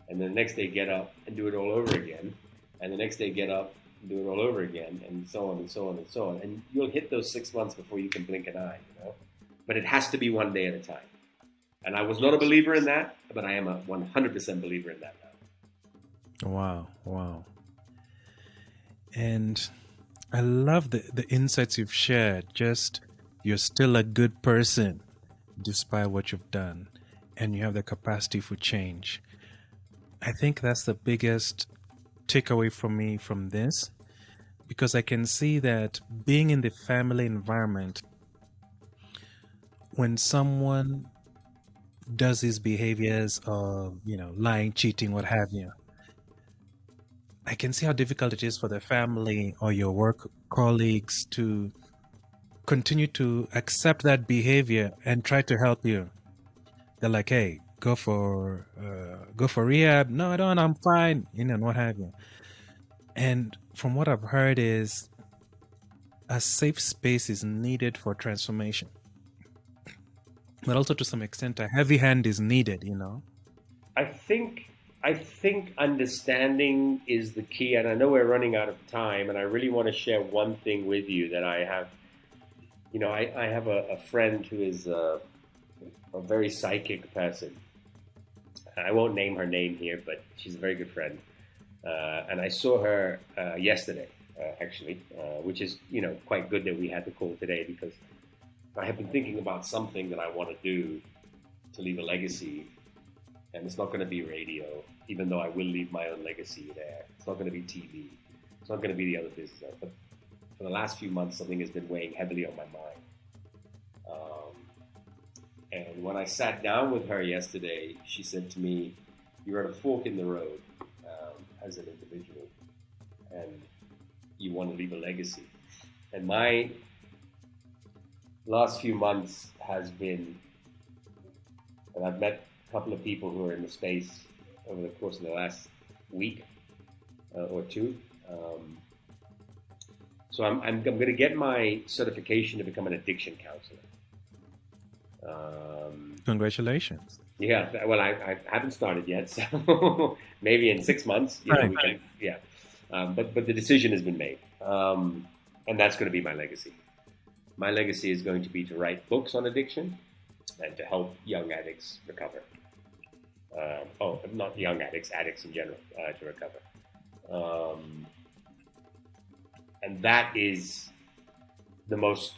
And then the next day get up and do it all over again. And the next day get up and do it all over again, and so on and so on and so on. And you'll hit those 6 months before you can blink an eye, you know? But it has to be one day at a time. And I was not a believer in that, but I am a 100% believer in that now. Wow. And I love the insights you've shared. Just, you're still a good person despite what you've done, and you have the capacity for change. I think that's the biggest takeaway for me from this, because I can see that being in the family environment, when someone does these behaviors of, lying, cheating, what have you, I can see how difficult it is for the family or your work colleagues to continue to accept that behavior and try to help you. They're like, hey, go for rehab. No, I don't, I'm fine, and what have you. And from what I've heard is a safe space is needed for transformation. But also to some extent, a heavy hand is needed, I think understanding is the key, and I know we're running out of time, and I really want to share one thing with you that I have. I have a friend who is a very psychic person. I won't name her name here, but she's a very good friend. And I saw her yesterday, actually, which is, quite good that we had the call today, because I have been thinking about something that I want to do to leave a legacy. And it's not going to be radio, even though I will leave my own legacy there. It's not going to be TV. It's not going to be the other business. But for the last few months, something has been weighing heavily on my mind. And when I sat down with her yesterday, she said to me, you're at a fork in the road as an individual, and you want to leave a legacy. And my last few months has been, and I've met a couple of people who are in the space over the course of the last week or two. So I'm going to get my certification to become an addiction counselor. Congratulations. Yeah, well, I haven't started yet, so maybe in 6 months, we can, yeah. But the decision has been made, and that's going to be my legacy. My legacy is going to be to write books on addiction and to help young addicts recover. Not young addicts, addicts in general, to recover. And that is the most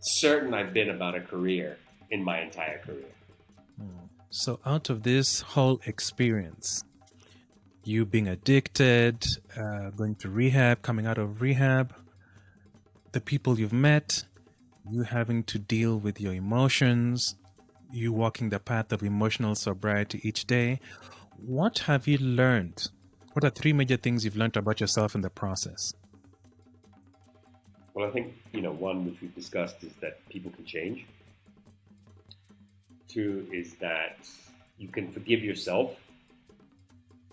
certain I've been about a career in my entire career. So out of this whole experience, you being addicted, going to rehab, coming out of rehab, the people you've met, you having to deal with your emotions, you walking the path of emotional sobriety each day. What have you learned? What are 3 major things you've learned about yourself in the process? Well, I think, one which we've discussed is that people can change. 2 is that you can forgive yourself.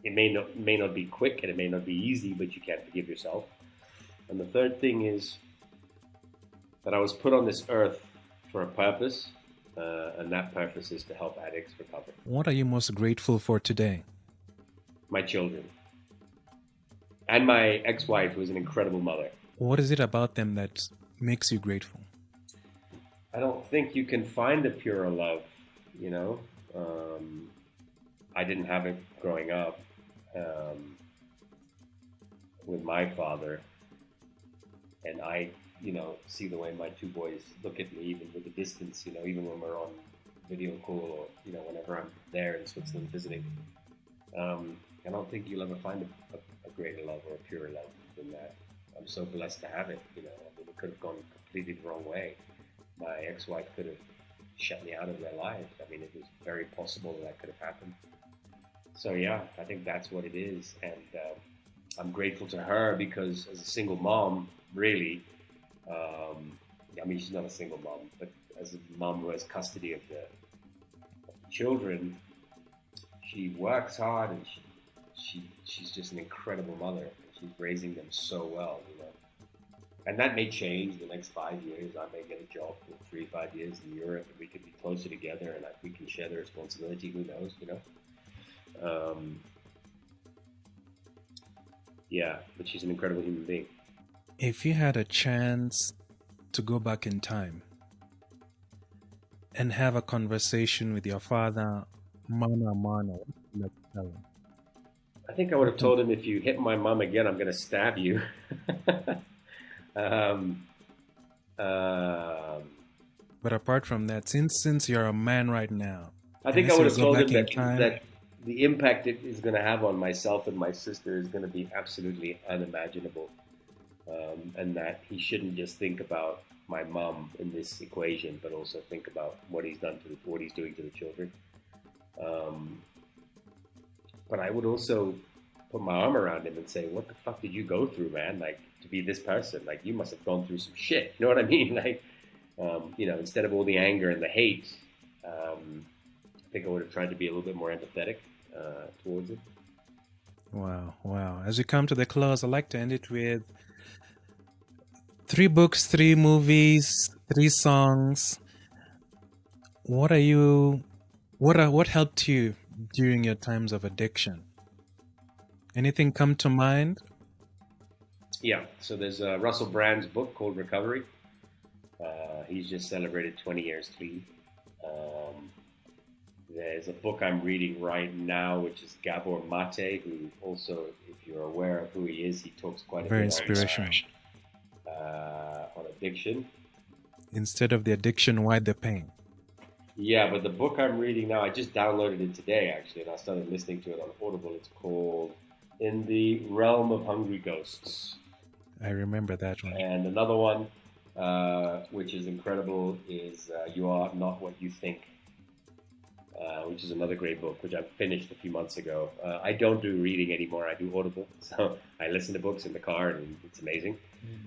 It may not be quick and it may not be easy, but you can forgive yourself. And the 3rd thing is that I was put on this earth for a purpose, and that purpose is to help addicts recover. What are you most grateful for today? My children. And my ex-wife, who is an incredible mother. What is it about them that makes you grateful? I don't think you can find a purer love, I didn't have it growing up with my father. And I, see the way my 2 boys look at me, even with the distance, even when we're on video call or, whenever I'm there in Switzerland visiting. I don't think you'll ever find a greater love or a purer love than that. I'm so blessed to have it, it could have gone completely the wrong way. My ex-wife could have shut me out of their life. I mean, it was very possible that could have happened. So yeah, I think that's what it is. And I'm grateful to her because as a single mom, really, she's not a single mom, but as a mom who has custody of the children, she works hard and she's just an incredible mother. She's raising them so well, And that may change the next 5 years. I may get a job for 3-5 years in Europe, and we could be closer together, and we can share the responsibility. Who knows, Yeah, but she's an incredible human being. If you had a chance to go back in time and have a conversation with your father, mano a mano, what would you like to tell him? I think I would have told him, if you hit my mom again, I'm going to stab you. But apart from that, since you're a man right now, I think I would have told him that the impact it is going to have on myself and my sister is going to be absolutely unimaginable. And that he shouldn't just think about my mom in this equation, but also think about what he's doing to the children. But I would also put my arm around him and say, what the fuck did you go through, man? Like, to be this person, like, you must have gone through some shit. You know what I mean? Like, instead of all the anger and the hate, I think I would have tried to be a little bit more empathetic towards it. Wow. As we come to the close, I'd like to end it with 3 books, 3 movies, 3 songs. What helped you during your times of addiction? Anything come to mind? Yeah, so there's Russell Brand's book called Recovery. He's just celebrated 20 years clean. There's a book I'm reading right now, which is Gabor Mate, who also, if you're aware of who he is, he talks quite a Very bit inspirational. On addiction. Instead of the addiction, why the pain? Yeah, but the book I'm reading now, I just downloaded it today, actually, and I started listening to it on Audible. It's called In the Realm of Hungry Ghosts. I remember that one. And another one, which is incredible, is You Are Not What You Think, which is another great book, which I finished a few months ago. I don't do reading anymore. I do Audible. So I listen to books in the car, and it's amazing.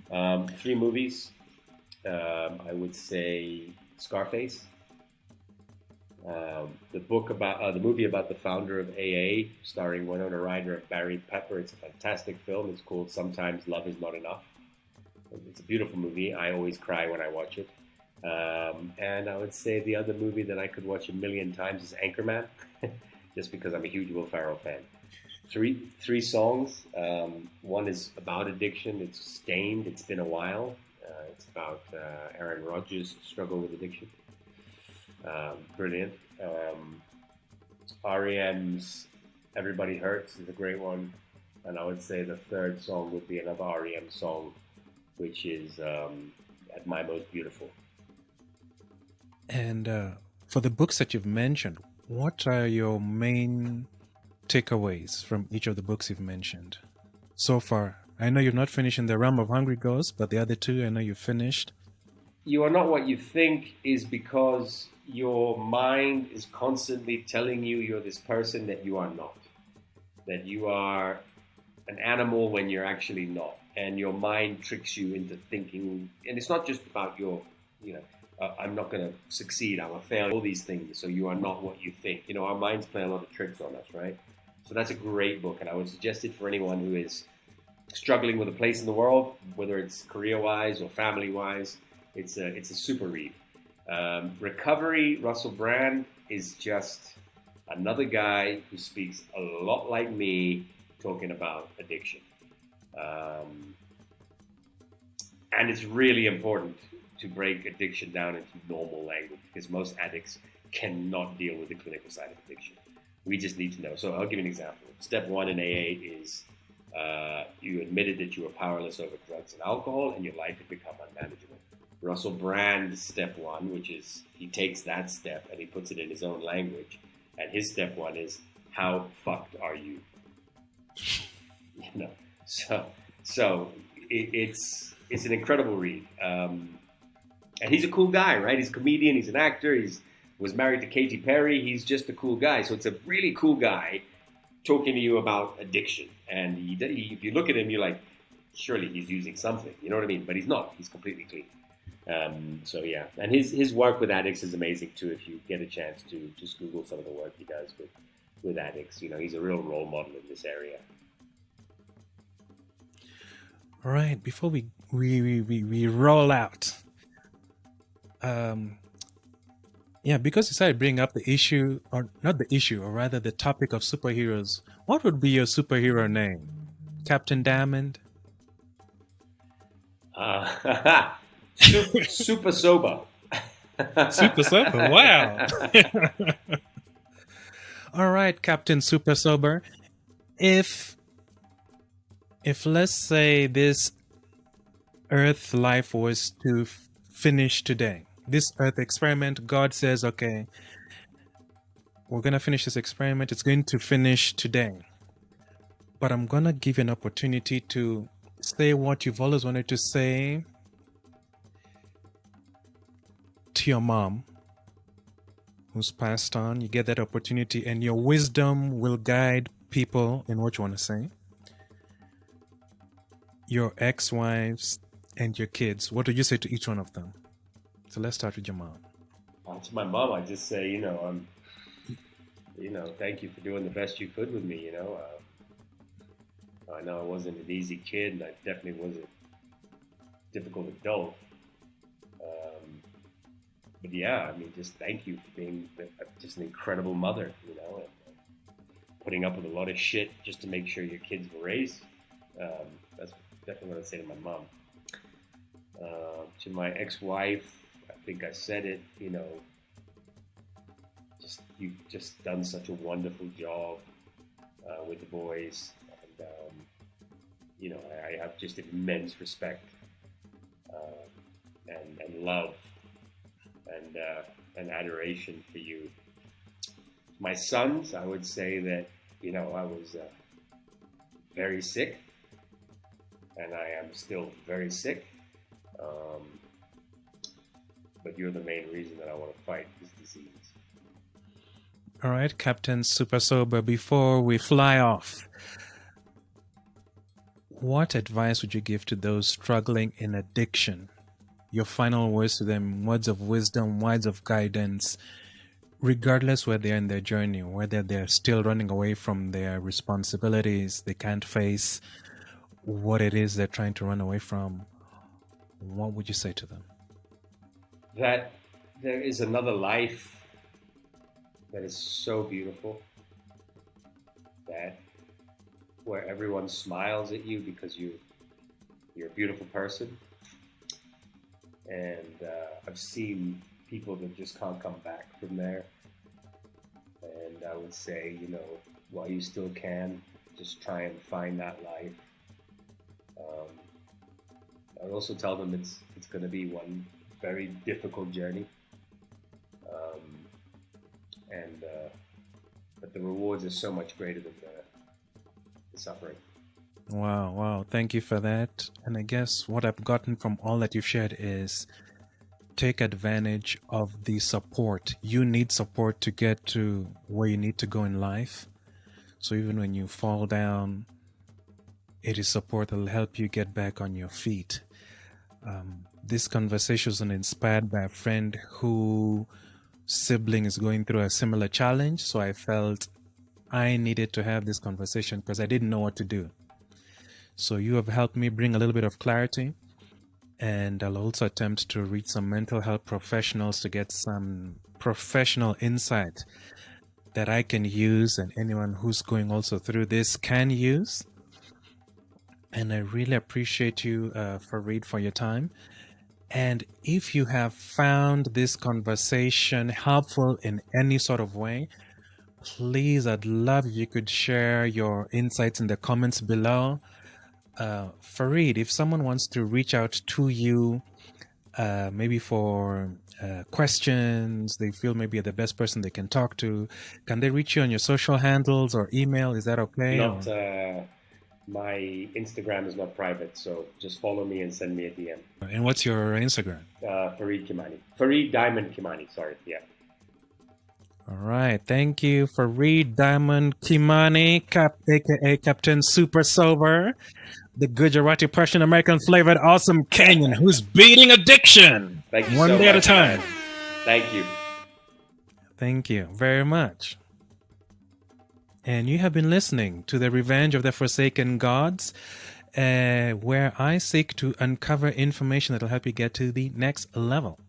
3 movies. I would say Scarface. The movie about the founder of AA, starring Winona Ryder and Barry Pepper. It's a fantastic film. It's called Sometimes Love Is Not Enough. It's a beautiful movie. I always cry when I watch it. And I would say the other movie that I could watch a million times is Anchorman, just because I'm a huge Will Ferrell fan. 3 songs. One is about addiction. It's Stained. It's Been a While. It's about Aaron Rodgers' struggle with addiction. Brilliant. R.E.M's Everybody Hurts is a great one. And I would say the 3rd song would be another R.E.M. song, which is At My Most Beautiful. And for the books that you've mentioned, what are your main takeaways from each of the books you've mentioned so far I know you're not finished in the realm of Hungry Ghosts, but the other two, I know you finished. You are not what you think is because your mind is constantly telling you you're this person that you are not. That you are an animal when you're actually not. And your mind tricks you into thinking, and it's not just about your, I'm not going to succeed, I'm a failure, all these things. So you are not what you think. Our minds play a lot of tricks on us, right? So that's a great book, and I would suggest it for anyone who is struggling with a place in the world, whether it's career-wise or family-wise. It's a super read. Recovery, Russell Brand is just another guy who speaks a lot like me, talking about addiction. And it's really important to break addiction down into normal language, because most addicts cannot deal with the clinical side of addiction. We just need to know. So I'll give you an example. Step 1 in AA is you admitted that you were powerless over drugs and alcohol, and your life had become unmanageable. Russell Brand's step 1, which is he takes that step and he puts it in his own language, and his step 1 is, how fucked are you? So it's an incredible read, and he's a cool guy, right? He's a comedian, he's an actor, was married to Katy Perry. He's just a cool guy. So it's a really cool guy talking to you about addiction. And if you look at him, you're like, surely he's using something, you know what I mean? But he's not. He's completely clean. So yeah, and his work with addicts is amazing too. If you get a chance to just Google some of the work he does with addicts, he's a real role model in this area. All right, before we roll out, because you started bringing up the issue, or not the issue, or rather the topic of superheroes. What would be your superhero name? Captain Diamond? Super sober. Super sober. Wow. All right, Captain Super Sober. If let's say this Earth life was to finish today, this Earth experiment, God says, okay, we're going to finish this experiment. It's going to finish today. But I'm going to give you an opportunity to say what you've always wanted to say to your mom who's passed on. You get that opportunity, and your wisdom will guide people in what you want to say. Your ex-wives and your kids, what would you say to each one of them? So let's start with your mom. To my mom, I just say, thank you for doing the best you could with me. I know I wasn't an easy kid, and I definitely was a difficult adult. But yeah, just thank you for being just an incredible mother, and putting up with a lot of shit just to make sure your kids were raised. That's definitely what I'd say to my mom. To my ex-wife, I think I said it, you've just done such a wonderful job with the boys, and I have just immense respect and love and adoration for you. My sons, I would say that I was very sick, and I am still very sick. But you're the main reason that I want to fight this disease. All right, Captain Super Sober, before we fly off, what advice would you give to those struggling in addiction? Your final words to them, words of wisdom, words of guidance, regardless where they are in their journey, whether they're still running away from their responsibilities, they can't face what it is they're trying to run away from. What would you say to them? That there is another life that is so beautiful, that where everyone smiles at you because you're a beautiful person. And I've seen people that just can't come back from there. And I would say, while you still can, just try and find that life. I would also tell them it's going to be one very difficult journey, but the rewards are so much greater than the suffering. Wow. Thank you for that. And I guess what I've gotten from all that you've shared is take advantage of the support. You need support to get to where you need to go in life. So even when you fall down, it is support that will help you get back on your feet. This conversation was inspired by a friend whose sibling is going through a similar challenge. So I felt I needed to have this conversation because I didn't know what to do. So you have helped me bring a little bit of clarity, and I'll also attempt to reach some mental health professionals to get some professional insight that I can use and anyone who's going also through this can use. And I really appreciate you, Fareed, for your time. And if you have found this conversation helpful in any sort of way, please, I'd love if you could share your insights in the comments below. Fareed, if someone wants to reach out to you, maybe for questions, they feel maybe you're the best person they can talk to, can they reach you on your social handles or email? Is that okay? Not, my Instagram is not private, so just follow me and send me a DM. And what's your Instagram? Fareed Khimani. Fareed Diamond Khimani, sorry, yeah. All right. Thank you, Fareed Diamond Khimani, aka Captain Super Sober, the Gujarati Persian American flavored awesome Kenyan who's beating addiction Thank you one so day at a much, time. man. Thank you. Thank you very much. And you have been listening to The Revenge of the Forsaken Gods, where I seek to uncover information that will help you get to the next level.